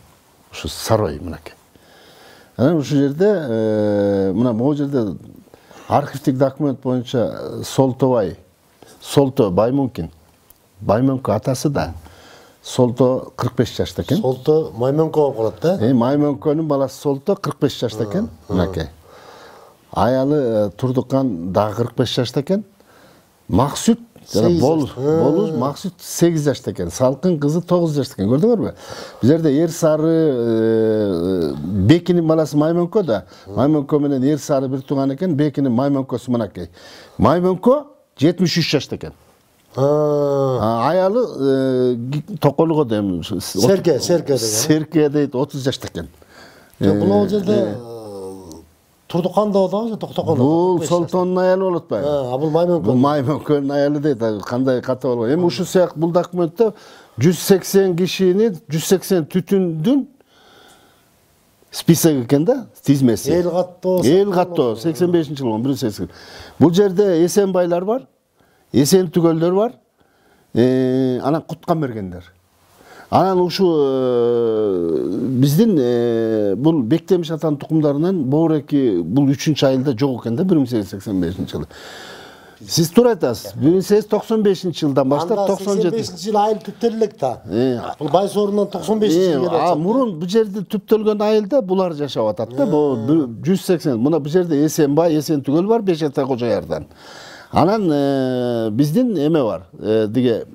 Ушу Сарой мынакей. Анан ушул жерде мына бул жерде архивдик документ боюнча Солто Баймөнкин. Баймөнкө атасы да Солто 45 жашта экен. Солто Маймөнкө окурат да? Маймөнкөнүн баласы Солто 45 жашта экен. Мынакей. Аялы Турдукан дагы 45 жашта экен. Максут Болуз Максут 8 жашта экен. Салкын кызы 9 жашта экен. Көрдүңөрбү? Бул жерде Эр Сары Бекинин баласы Маймөнкө да. Маймөнкө менен Эр Сары бир тууган экен. Бекинин Маймөнкөсү мынакей. Маймөнкө 73 жашта экен. Аялы Токолуго дейм. Серке дейт 30 жашта экен. Бул жерде Турдукан да одо, Токтокон. Бул Солтонун аялы болот атпайбы? Бул Маймөнкө. Бул Маймөнкөнүн аялы дейт. Кандай ката болбойт. Эми ушул сыяктуу бул документте 180 кишини, 180 түтүндүн список экен да, тизмеси. Эл каттоо. 85-жылы 180. Бул жерде Эсенбайлар бар, Эсен түгөлдөр бар, анан куткан бергендер. Анан ушу биздин бул Бектемиш атанын тукумдарынан Боореки бул 3-чү айылда жок экен да 1885-жылы. Сиз туура айтасыз. 1895-жылдан баштап 97-жылы айыл түптөлүк да. Бул Байсорунан 95-жылы келет. Мурун бул жерде түптөлгөн айылда булар жашап атат да. Бул 180. Мына бул жерде Эсенбай, Эсен түгөл бар, Бешата Кожоярдан. Анан биздин эме бар, диге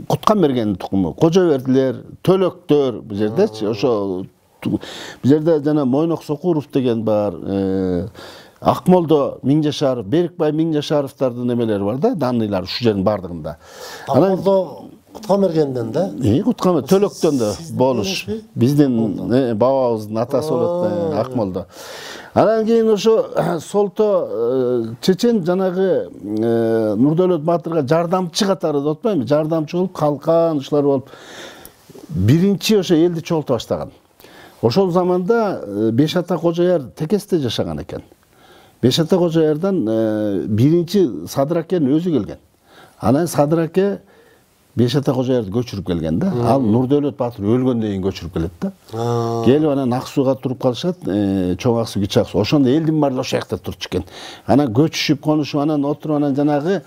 куткан берген тукуму, Кожобердилер, Төлөктөр бул жердечи, ошо бул жерде жана Мойнок Сокуров деген бар, Акмолдо Миңжашаров, Берикбай Миңжашаровдардын эмелери бар да, данныйлар ушу жердин бардыгында. Акмолдо Куткан бергенден да? Куткан Төлөктөн да болуш. Биздин бабабыздын атасы болот Акмолдо. Анан кийин ошо Солто чечен жанагы Нурдөөлөт Батырга жардамчы катары деп атпайбы? Жардамчы болуп калкан ушулар болуп биринчи ошо элди чогулта баштаган. Ошол заманда Бешата Кожояр текесте жашаган экен. Бешата Кожоярдан биринчи Садыр акенин өзү келген. Анан Садыр аке Бешата Кожоярды көчүрүп келген да. Ал Нурдөөлөт Батыр өлгөндөн кийин көчүрүп келет да. Келип анан Аксууга туруп калышат, Чоң Аксуу, Кичи Аксуу. Ошондо элдин баары ошол жакта турчу экен. Анан көчүшүп, конушуп, анан отуруп, анан жанагы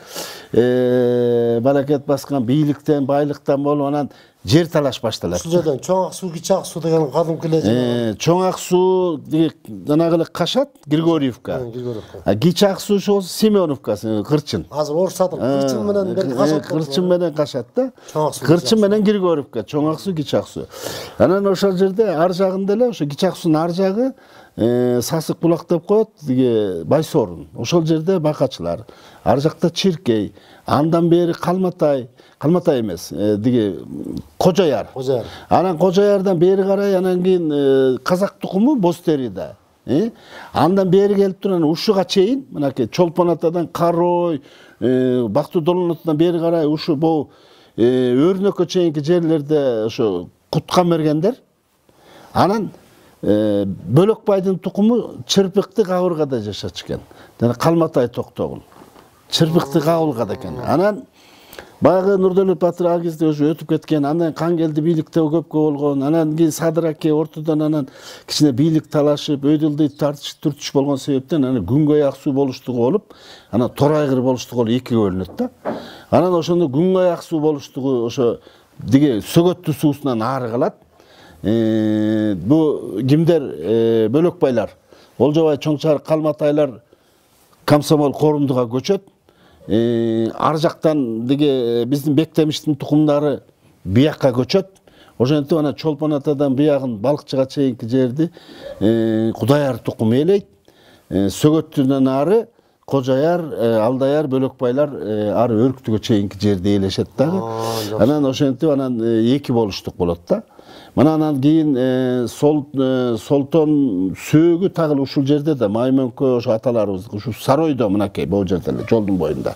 баракет баскан бийликтен, байлыктан болуп, анан жер талаш башталат. Ушул жерден Чоң Аксуу, Кичи Аксуу деген кадимки эле. Чоң Аксуу жанагы эле Кашат, Григорьевка. Кичи Аксуу ошол Семеновка, Кырчын. Азыр орусатып Кырчын менен Кашат. Кырчын менен Кашат да. Кырчын менен Григорьевка, Чоң Аксуу, Кичи Аксуу. Анан ошол жерде ар жагында эле ошо Кичи Аксуунун ар жагы Сасык булак деп коет, диге Байсорун. Ошол жерде бакачылар. Ар жакта Чиркей, андан бери Калматай эмес, диге Кожояр. Анан Кожоярдан бери карай анан кийин казак тукуму Бостерида. Андан бери келип турган ушуга чейин, мынакей Чолпон атадан Карой, Бактуу Долонотунан бери карай ушу бул Өрнөккө чейинки жерлерде ошо куткан бергендер. Анан Бөлөкбайдын тукуму Чырпыкты Кабыргада жашачу экен. Жана Калматай Токтогул. Чырпыкты Кабылгада экен. Анан баягы Нурдөөлөт Батыр ал кезде уже өтүп кеткен. Андан Кангелди бийликте көпкө болгон. Анан кийин Садыр аке ортодон анан кичине бийлик талашып, өйдөлдөй тартыш болгон себептен анан Күнгөй Аксуу болуштугу болуп, анан Торайгыр болуштугу болуп экиге бөлүнөт да. Анан ошондо Күнгөй Аксуу болуштугу ошо диге Сөгөттү суусунан ары калат. Бу кимдер Бөлөкбайлар, Олжобай Чоңчар, Калматайлар комсомол корумдуга көчөт. Ар жактан диге биздин Бектемиштин тукумдары биякка көчөт. Ошентип анан Чолпон атадан биягын Балыкчыга чейинки жерди Кудаяр тукуму ээлейт. Сөгөттүнөн ары Кожояр, Алдаяр, Бөлөкбайлар ары Өрктүгө чейинки жерди ээлешет дагы. Анан ошентип анан эки болуштук болот да. Мына анан кийин Солтон сөөгү тагыл ушул жерде да Маймөнкө ошо аталарыбыз ушу Саройдо мынакей бул жерде эле жолдун боюнда.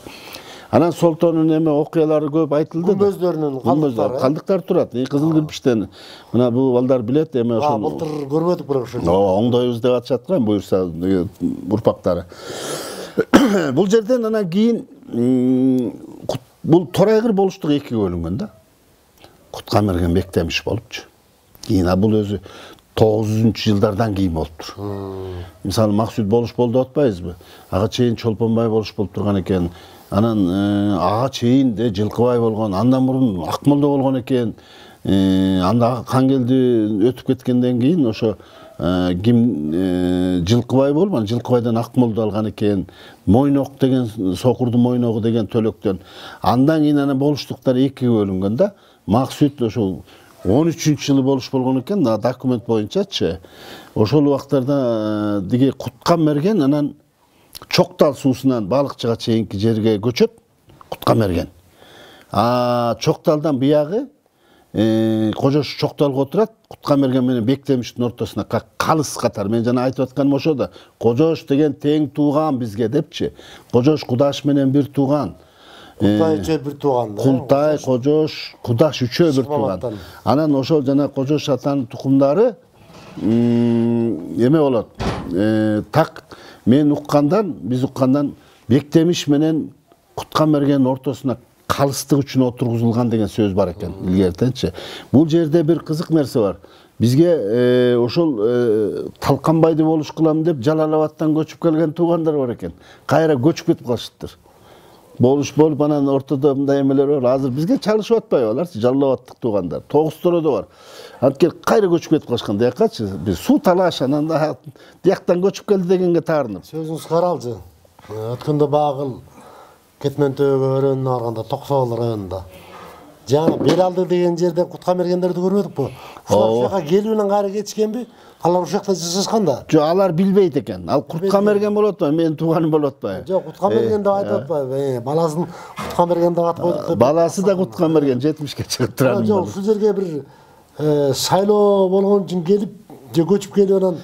Анан Солтонун эме окуялары көп айтылды. Күмбөздөрүнүн калдыктары турат. Кызыл кирпиштен. Мына бул балдар билет эме ошол. Былтыр көрбөдүк бирок ошо. Оңдойбуз деп атышат го, буюрса урпактары. Бул жерден анан кийин бул Торайгыр болуштугу экиге бөлүнгөн да. Куткан берген Бектемиш болупчу. Кийин бул өзү 900-жылдардан кийин болуптур. Мисалы Максут болуш болду деп атпайбызбы? Ага чейин Чолпонбай болуш болуп турган экен. Анан ага чейин Жылкыбай болгон, андан мурун Акмолдо болгон экен. анда Кангелди өтүп кеткенден кийин ошо ким Жылкыбай болман, Жылкыбайдан Акмолду алган экен, Мойнок деген Сокурдун Мойногу деген төлөктөн. Андан кийин ана болуштуктар экиге бөлүнгөн да. Максут ошол 13-жылы болуш болгон экен, документ боюнчачы. Ошол убактарда диги Куткан мерген анан Чоктал суусунан Балыкчыга чейинки жерге көчөт, Куткан мерген. Чокталдан биягы Кожош Чокталга отурат, Куткан мерген менен Бектемиштин ортосуна калыс катар. Мен жана айтып атканым ошо да. Кожош деген тең тууган бизге депчи. Кожош Кудаш менен бир тууган. Култай үчөө бир тууган. Култай, Кожош, Кудаш үчөө бир тууган. Анан ошол жана Кожош атанын тукумдары эме болот. Так мен уккандан, биз уккандан Бектемиш менен Куткан мергенин ортосуна калыстык үчүн отургузулган деген сөз бар экен илгертенчи. Бул жерде бир кызык нерсе бар. Бизге ошол Талканбайды болуш кылам деп Жалалабадтан көчүп келген туугандар бар экен. Кайра көчүп кетип калышыптыр. Болуш болуп анан ортодо мындай эмелер бар. Азыр бизге чалышып атпайбы аларчы Жалалабадтык туугандар. Тогуз-Тородо бар. Анткени кайра көчүп кетип калышкан диякачы. Биз суу талаш анан дияктан көчүп келди дегенге таарынып. Сөзүңүз каралчы. Өткөндө багыл Кетментөөгө өрөөнүнө барганда Токсоол районунда. Жаңы Белалды деген жерде Куткан мергендерди көрбөдүкпү? Ошол жака келүүнөн кайра кетишкенби? Алар ушул жакта жашашкан да. Жок, алар билбейт экен. Ал Куткан мерген болуп атпайбы, менин тууганым болуп атпайбы? Жок, Куткан мерген деп айтып атпайбы? Баласын Куткан мерген деп ат койдук деп. Баласы да Куткан мерген 70-ке чыгып турат. Жок, ушул жерге бир шайлоо болгон үчүн келип, же көчүп келип анан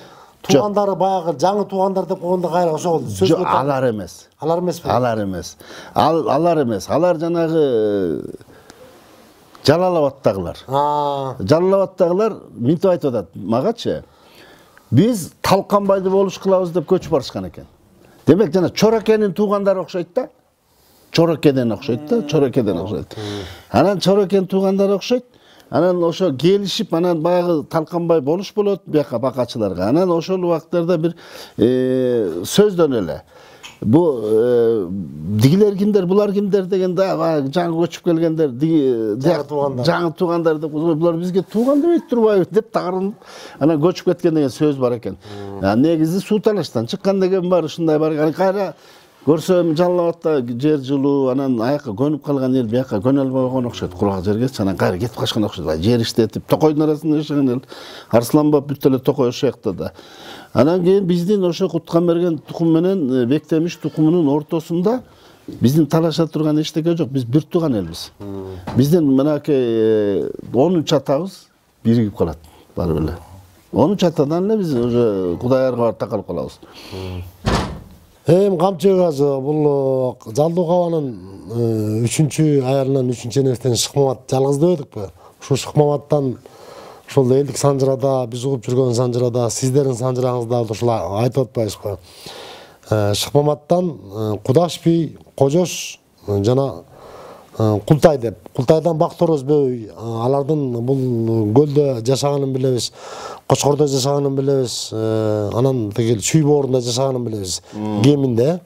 туугандары баягы жаңы туугандар деп койгондо кайра ошол сөз Жок, алар эмес. Алар эмеспи? Алар эмес. Алар эмес. Алар жанагы Жалалабадтагылар. Жалалабадтагылар минтип айтып атат магачы. Биз Талканбайды болуш кылабыз деп көчүп барышкан экен. Демек жана Чорокенин туугандары окшойт да. Чорокеден окшойт да, Чорокеден окшойт. Анан Чорокен туугандары окшойт. Анан ошо келишип, анан баягы Талканбай болуш болот бияка бакачыларга. Анан ошол убактарда бир сөздөн эле. Бу дигилер кимдер, булар кимдер дегенде жаңы көчүп келгендер, жаңы туугандар деп, булар бизге тууган дебейт турбайбы деп таарынып, анан көчүп кеткен деген сөз бар экен. Негизи суу талаштан чыккан деген бар, ушундай бар. Кайра көрсөм Жалалабадта жер жылуу, анан аяка көнүп калган эл бияка көнө албай койгон окшойт, курак жерге, анан кайра кетип калышкан окшойт. Жер иштетип, Токойдун арасында жашаган эл, Арсланбап бүт эле Токой ошол жакта да. Анан кийин биздин ошо Куткан мерген тукум менен Бектемиш тукумунун ортосунда биздин талаша турган эчтеке жок. Биз бир тууган элбиз. Биздин мынакей 13 атабыз биригип калат баары эле. 13 атадан эле биз уже Кудайарга барып такалып калабыз. Камчы газы бул Жалдуу-Кабанын 3-чү аялынан 3-чү энесинен Шыкмамат жалгыз дебедикпи? Ушул Шыкмаматтан ошол элдик санжырада, биз угуп жүргөн санжырада, сиздердин санжыраңызда ушул айтып атпайсызбы? Шыкмаматтан Кудаш би, Кожош жана Култай деп. Култайдан Бактор Өзбөй, алардын бул көлдө жашаганын билебиз, Кочкордо жашаганын билебиз, анан тигил Чүй боорунда жашаганын билебиз, кеминде.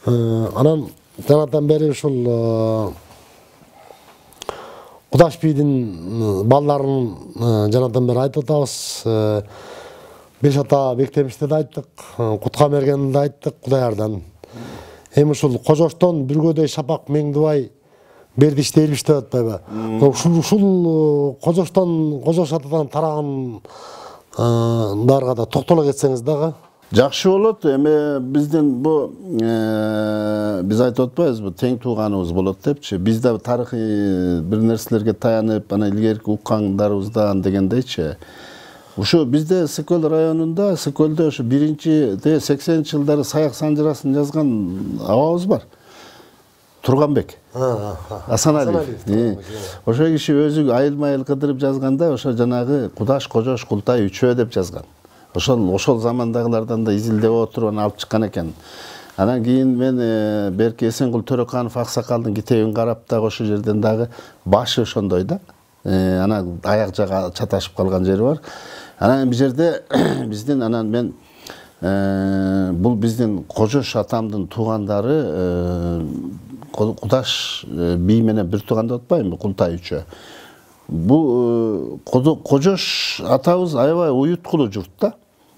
Анан жанатан бери ушул Кудаш бийдин балдарынын жанатан бери айтып атабыз. Беш ата Бектемишти да айттык, Куткан мергенди да айттык, Кудайардан. Эми ушул Кожоштон Бүргөдөй Шапак Меңдубай Бердиш дейбиш деп атпайбы? Ушул Кожош атадан тараган дарга да токтоло кетсеңиз дагы. Жакшы болот. Эми биздин бу биз айтып атпайбызбы, тең тууганыбыз болот депчи. Биз да тарыхый бир нерселерге таянып, ана илгерки уккандарыбыздан дегендейчи. Ушу бизде Сыкөл районунда, Сыкөлдө ошо 80-жылдары Саяк санжырасын жазган абабыз бар. Турганбек. Асаналиев. Ошо киши өзү айылма-айыл кыдырып жазганда, ошо жанагы Кудаш, Кожош, Култай үчөө деп жазган. Ошол замандагылардан да изилдеп отуруп аны алып чыккан экен. Анан кийин мен Берки Эсенкул Төрөканов аксакалдын китебин карап дагы ошол жерден дагы башы ошондой да. Анан аяк жага чаташып калган жери бар. Анан бул жерде биздин мен бул биздин Кожош атамдын туугандары Кудаш бий менен бир тууган деп атпаймынбы, Култай үчөө. bu Kojoş atabыз аябай уюткулуу журт да.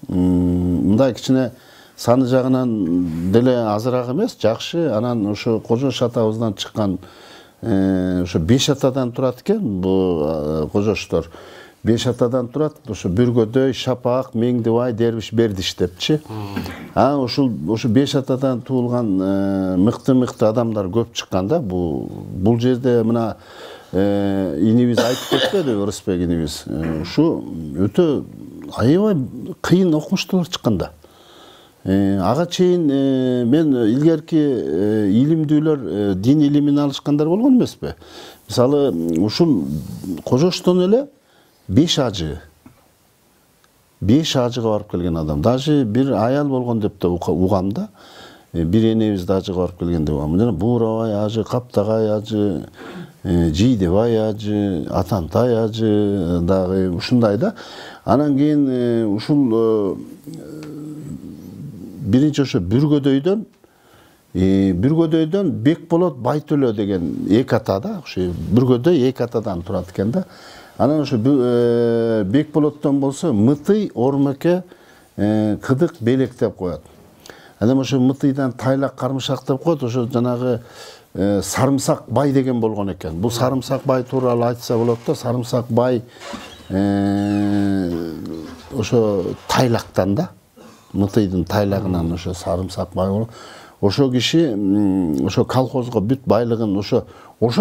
Мындай кичине саны жагынан деле азыраак эмес, жакшы. Анан ошо Кожош атабыздан чыккан ошо 5 атадан турат экен бул Кожоштор. 5 атадан турат. Ошо Бүргөдөй, Шапак, Меңдибай, Дербиш, Бердиш депчи. Ошо 5 атадан туулган мыкты адамдар көп чыккан да. Бул жерде мына инибиз айтып кетпеди, Орусбек инибиз. Ушу өтө аябай кыйын окумуштуулар чыккан да. Ага чейин мен илгерки илимдүүлөр дин илимин алышкандар болгон эмеспи? Мисалы, ушул Кожоштон эле 5 ажыга барып келген адам. Даже бир аял болгон деп да угам да. Бир энебиз да ажыга барып келген деп угам. Жана Буурабай ажы, Каптагай ажы, Жийдебай ажы, Атантай ажы дагы ушундай да. Анан кийин ушул биринчи ошо Бүргөдөйдөн Бекболот, Байтөлө деген эки ата да. Ошо Бүргөдөй эки атадан турат экен да. Анан ошо Бекболоттон болсо Мытый, Ормеке, Кыдык, Белек деп коет. Анан ошо Мытыйдан Тайлак, Кармышак деп коет. Ошо жанагы Сарымсак бай деген болгон экен. Бул Сарымсак бай тууралуу айтса болот да. Сарымсак бай ошо Тайлактан да. Мытыйдын Тайлагынан ошо Сарымсак бай болот. Ошо киши ошо колхозго бүт байлыгын ошо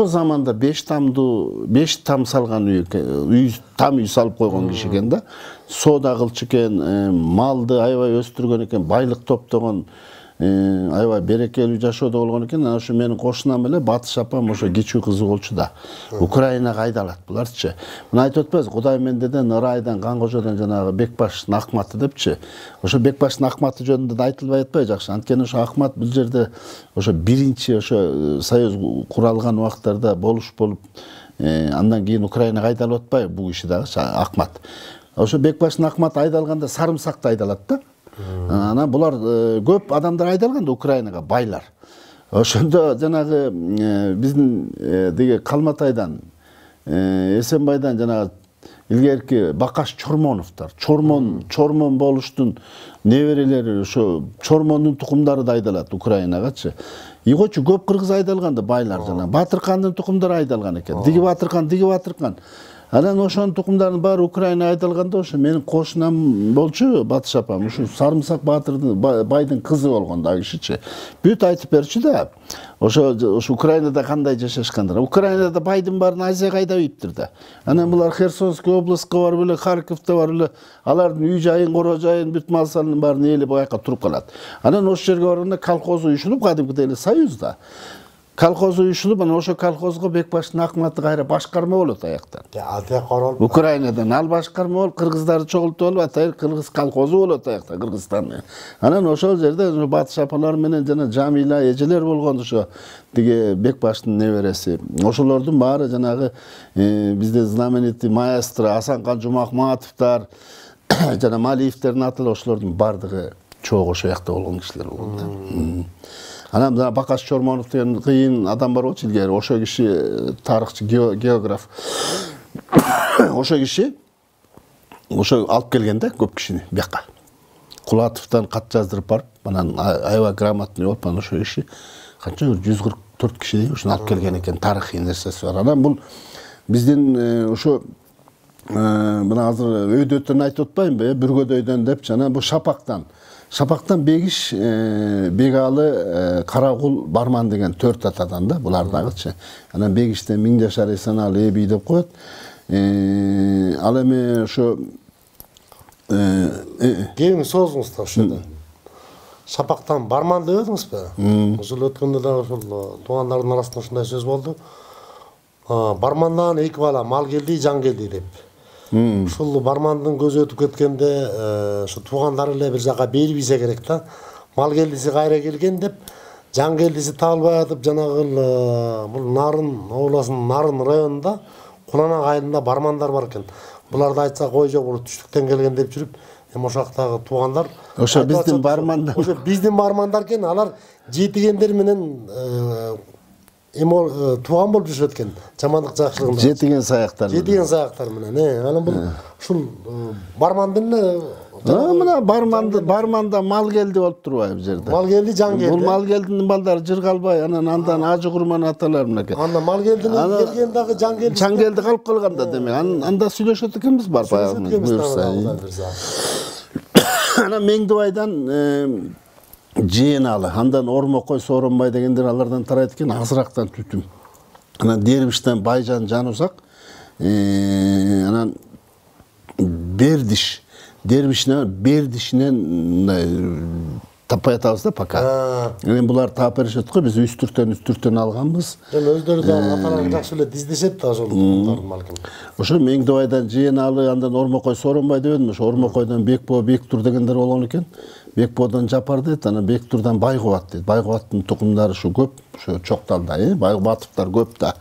заманда 5 там салган үй салып койгон киши экен да. Соода кылчу экен, малды аябай өстүргөн экен, байлык топтогон, аябай берекелүү жашоодо болгон экен. Ошо менин кошунам эле Батыш апам ошо кичүү кызы болчу да. Украинага айдалат буларчы. Мына айтып атпайбыз, Кудаймендеден, Ырайдан, Кангожодон жанагы Бекбашдын Акматы депчи. Ошо Бекбашдын Акматы жөнүндө да айтылбай атпайбы жакшы. Анткени ошо Акмат бул жерде ошо биринчи ошо союз куралган убактарда болуш болуп, андан кийин Украинага айдалып атпайбы бул киши дагы Акмат. Ошо Бекбаштын Акматы айдалганда Сарымсакты айдалат да. Анан булар көп адамдар айдалган да Украинага, байлар. Ошондо жанагы биздин деге Калматайдан, Эсенбайдан жанагы илгерки Бакаш Чормоновдор, Чормон болуштун неберелери ошо Чормондун тукумдары да айдалат Украинагачы. Ийгочу көп кыргыз айдалган да байлар жанагы. Батыркандын тукумдары айдалган экен. Диги Батыркан. Анан ошонун тукумдарынын баары Украина айдалганда ошо менин кошунам болчу Батыш апам. Ушу Сарымсак байдын кызы болгон да кишичи. Бүт айтып берчү да. Ошо Украинада кандай жашашкандар. Украинада байдын баарын Азияга айдап ийиптир да. Анан булар Херсонский областка барып эле, Харьковто барып эле, алардын үй жайын, коро жайын, бүт мал санын баарын ээлеп аяка туруп калат. Анан ошол жерге барганда колхоз уюшулуп, кадимкидей эле союзда. Колхоз уюшулуп, анан ошо колхозго Бекбаштын Акматы кайра башкарма болот аяктан. Украинадан ал башкарма болуп, кыргыздарды чогултуп алып, атайыр кыргыз колхозу болот аякта Кыргызстан. Анан ошол жерде Батыш апалар менен жана Жамила эжелер болгон ошо тиги Бекбаштын небереси. Ошолордун баары жанагы бизде знаменитый маэстро Асанкан Жумахматовдор жана Малиевтердин атылы ошолордун бардыгы чогуу ошо жакта болгон кишилер болгон да. Анан Бакаш Чормонов деген кыйын адам бар болчу илгери. Ошо киши тарыхчы, географ. Ошо киши ошо алып келген да көп кишини бияка. Кулатовдон кат жаздырып барып, анан аябай грамотный болуп, анан ошо киши канча 144 киши ушуну алып келген экен, тарыхый нерсеси бар. Анан бул биздин ошо мына азыр өйдөтөн айтып атпаймынбы, Бүргөдөйдөн депчи, анан бул Шапактан Бегиш, Бегалы, Карагул, Барман деген 4 атадан да, булар дагычы. Анан Бегиштен Миңжашар Эсеналы Эби деп коет. Ал эми ошо кеңиң созуңуз да ошодон. Шапактан Барман деп едиңизби? Ушул өткөндө да ошол туугандардын арасында ушундай сөз болду. Бармандан 2 бала мал келди, жан келди деп. Ушул Бармандын көзү өтүп кеткенде ошо туугандары эле бир жака бербесе керек да. Мал келдиси кайра келген деп, жан келдиси табылбай атып, жанагы бул Нарын областынын Нарын районунда Куланак айылында бармандар бар экен. Буларды айтса кой жок, бул түштүктөн келген деп жүрүп, эми ошоктагы туугандар ошо биздин бармандар. Ошо биздин бармандар экен, алар жетигендер менен тууган болуп жүрүшөт экен. Жамандык жакшылыгында. Жетиген саяктар. Жетиген саяктар менен. Анан бул ушул бармандын мына барманда мал келди болуп турбайбы бул жерде. Мал келди, жан келди. Бул мал келдинин балдары жыргалбай, андан ажы курман аталар мынакей. Анда мал келдинин келген дагы жан келди. Жан келди калып калганда демек. Анда сүйлөшөт экенбиз бар баягы буюрса. Анан Меңдибайдан Жыйыналы, андан Ормокой, Сооронбай дегендер алардан тарайт экен, азырактан түтүм. Анан Дербиштен Байжан Жанузак, анан Бердишинен таппай атабыз да пока. Булар таап беришет го, биз үстүртөн алганбыз. Өздөрү да аталарын жакшы эле издешет да ошол балким. Ошо Меңдибайдан Жыйыналы, андан Ормокой, Сооронбай дебедимби? Ошо Ормокойдон Бекбоо, Бектур дегендер болгон экен. Бекбоодон Жапар дейт, анан Бектурдан Байгубат дейт. Байгубаттын тукумдары ушу көп, ушу Чокталда, Байгубатовдор көп да.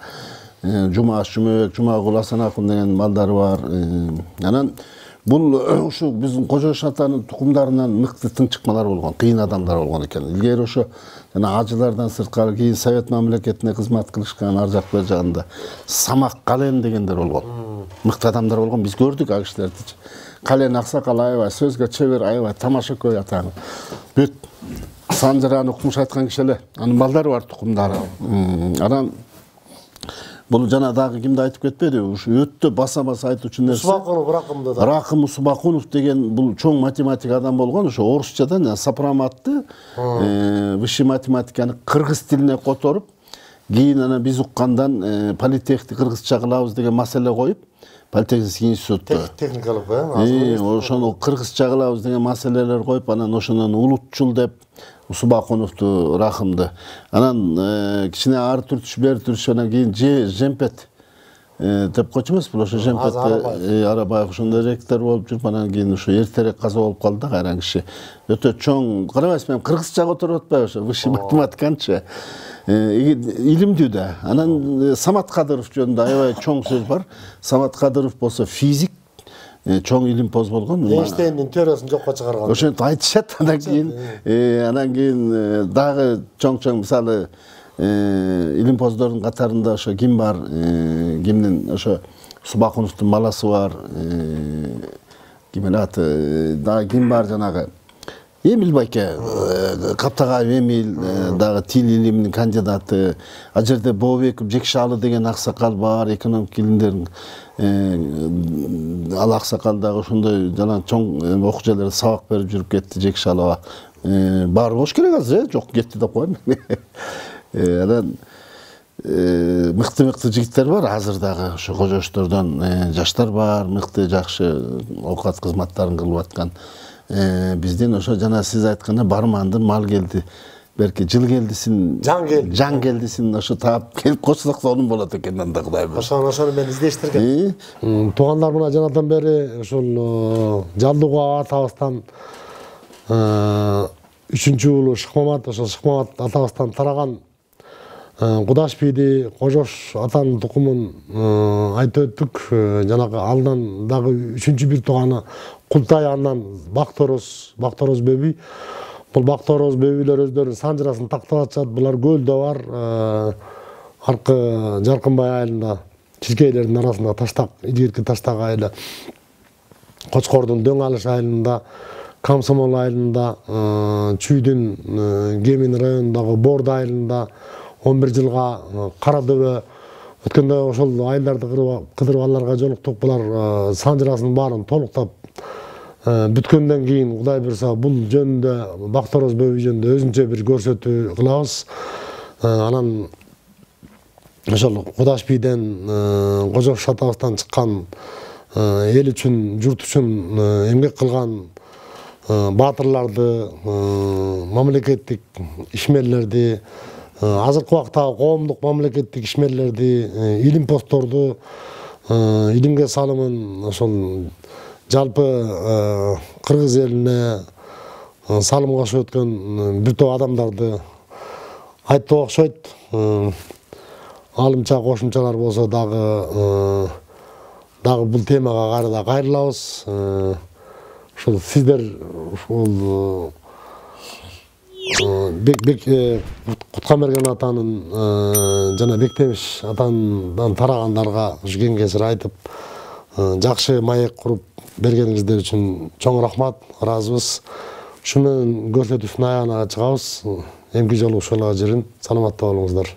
Жумаш Жумабек, Жумагул Асанакун деген балдары бар. Анан бул ушу биздин Кожош атанын тукумдарынан мыкты тынчыкмалар болгон, кыйын адамдар болгон экен. Илгери ошо жана ажылардан сырткары кийин Совет мамлекетине кызмат кылышкан ар жак бер жагында Самак Кален дегендер болгон. Мыкты адамдар болгон, биз көрдүк ал кишилерди. Кален аксакал аябай, сөзгө чебер аябай, тамашакөй атаңы. Бүт Санжыраны укмуш айткан киши эле. Анын балдары бар тукумдары. Анан бул жана дагы кимди айтып кетпеди? Ушу өтө баса-баса айтуучу нерсе. Усубакунов Ракымды да. Ракым Усубакунов деген бул чоң математик адам болгон, ошо орусчадан сопроматты высший математиканы кыргыз тилине которуп, кийин ана биз уккандан политехти кыргызча кылабыз деген маселе коюп, Политехник институтта. Техникалык, ошону кыргызча кылабыз деген маселелер коюп, анан ошонун улутчул деп Усубакуновду, Рахымды. Анан кичине ар түртүш, бер түртүш, анан кийин Жемпет деп койчу эмеспи? Ошо Жемпетте арабай ошондой ректор болуп жүрүп, анан кийин ушу эртерээк каза болуп калды да кайран киши. Өтө чоң, карабайсызбы, кыргызча которуп атпайбы ошо высший математиканчы. Илимдүү да. Анан Самат Кадыров жөнүндө аябай чоң сөз бар. Самат Кадыров болсо физик, чоң илимпоз болгон. Эйнштейндин теориясын жокко чыгарган. Ошентип айтышат. Анан кийин дагы чоң мисалы илимпоздордун катарында ошо ким бар? Кимдин ошо Субакуновдун баласы бар. Ким эле аты? Дагы ким бар жанагы? Эмил Байке, Каптагаев Эмил, дагы тил илиминин кандидаты. Ал жерде Бообеков Жекшалы деген аксакал бар, экономик илимдердин ал аксакал дагы ошондой жана чоң окуучуларга сабак берип жүрүп кетти Жекшалова. Бар болуш керек азыр, жок кетти деп коем. Анан мыкты жигиттер бар азыр дагы, ошо Кожоштордон жаштар бар, мыкты жакшы оокат кызматтарын кылып аткан. Бизден ошо жана сиз айтканда бармандын мал келди, берки жыл келдисин, жан келдисин ошо таап келип кошсок сонун болот экен анда Кудай буйрса. Ошону мен издештирген. Туугандар мына жанадан бери ушул Жалдыгова атабыздан 3-чү уулу Шыкмамат, ошо Шыкмамат атабыздан тараган Кудаш бийди, Кожош атанын тукумун айтып өттүк. Жанагы алдан дагы 3-чү бир тууганы Култай, андан Бактороз бөбүй. Бул Бактороз бөбүйлөр өздөрүнүн санжырасын тактап атышат. Булар көлдө бар, аркы Жаркынбай айылында, чиркейлердин арасында таштак, ийгерки таштак айылы. Кочкордун Дөң Алыш айылында, Комсомол айылында, Чүйдүн Кемин районундагы Борду айылында 11 жылга Кара дөбө өткөндө ошол айылдарды кыдырып аларга жолуктук. Булар санжырасын баарын толуктап бүткөндөн кийин Кудай буйрса бул жөнүндө Бактороз бөбүй жөнүндө өзүнчө бир көрсөтүү кылабыз. Анан ошол Кудаш бийден Кожош атабыздан чыккан эл үчүн, журт үчүн эмгек кылган баатырларды, мамлекеттик ишмерлерди, азыркы убактагы коомдук мамлекеттик ишмерлерди, илимпоздорду, илимге салымын ошол жалпы кыргыз элине салым кошуп өткөн бир топ адамдарды айтып окшойт. Алымча кошумчалар болсо дагы бул темага кайра кайрылабыз. Ушул сиздер ушул Куткамерген атанын жана Бектемиш атандан тарагандарга жүрген кесир айтып, жакшы маек куруп бергениңиздер үчүн чоң рахмат, ыраазыбыз. Ушуну көрсөтүүнүн аягына чыгабыз. Эмки жолу ушуга жүрүн. Саламатта болуңуздар.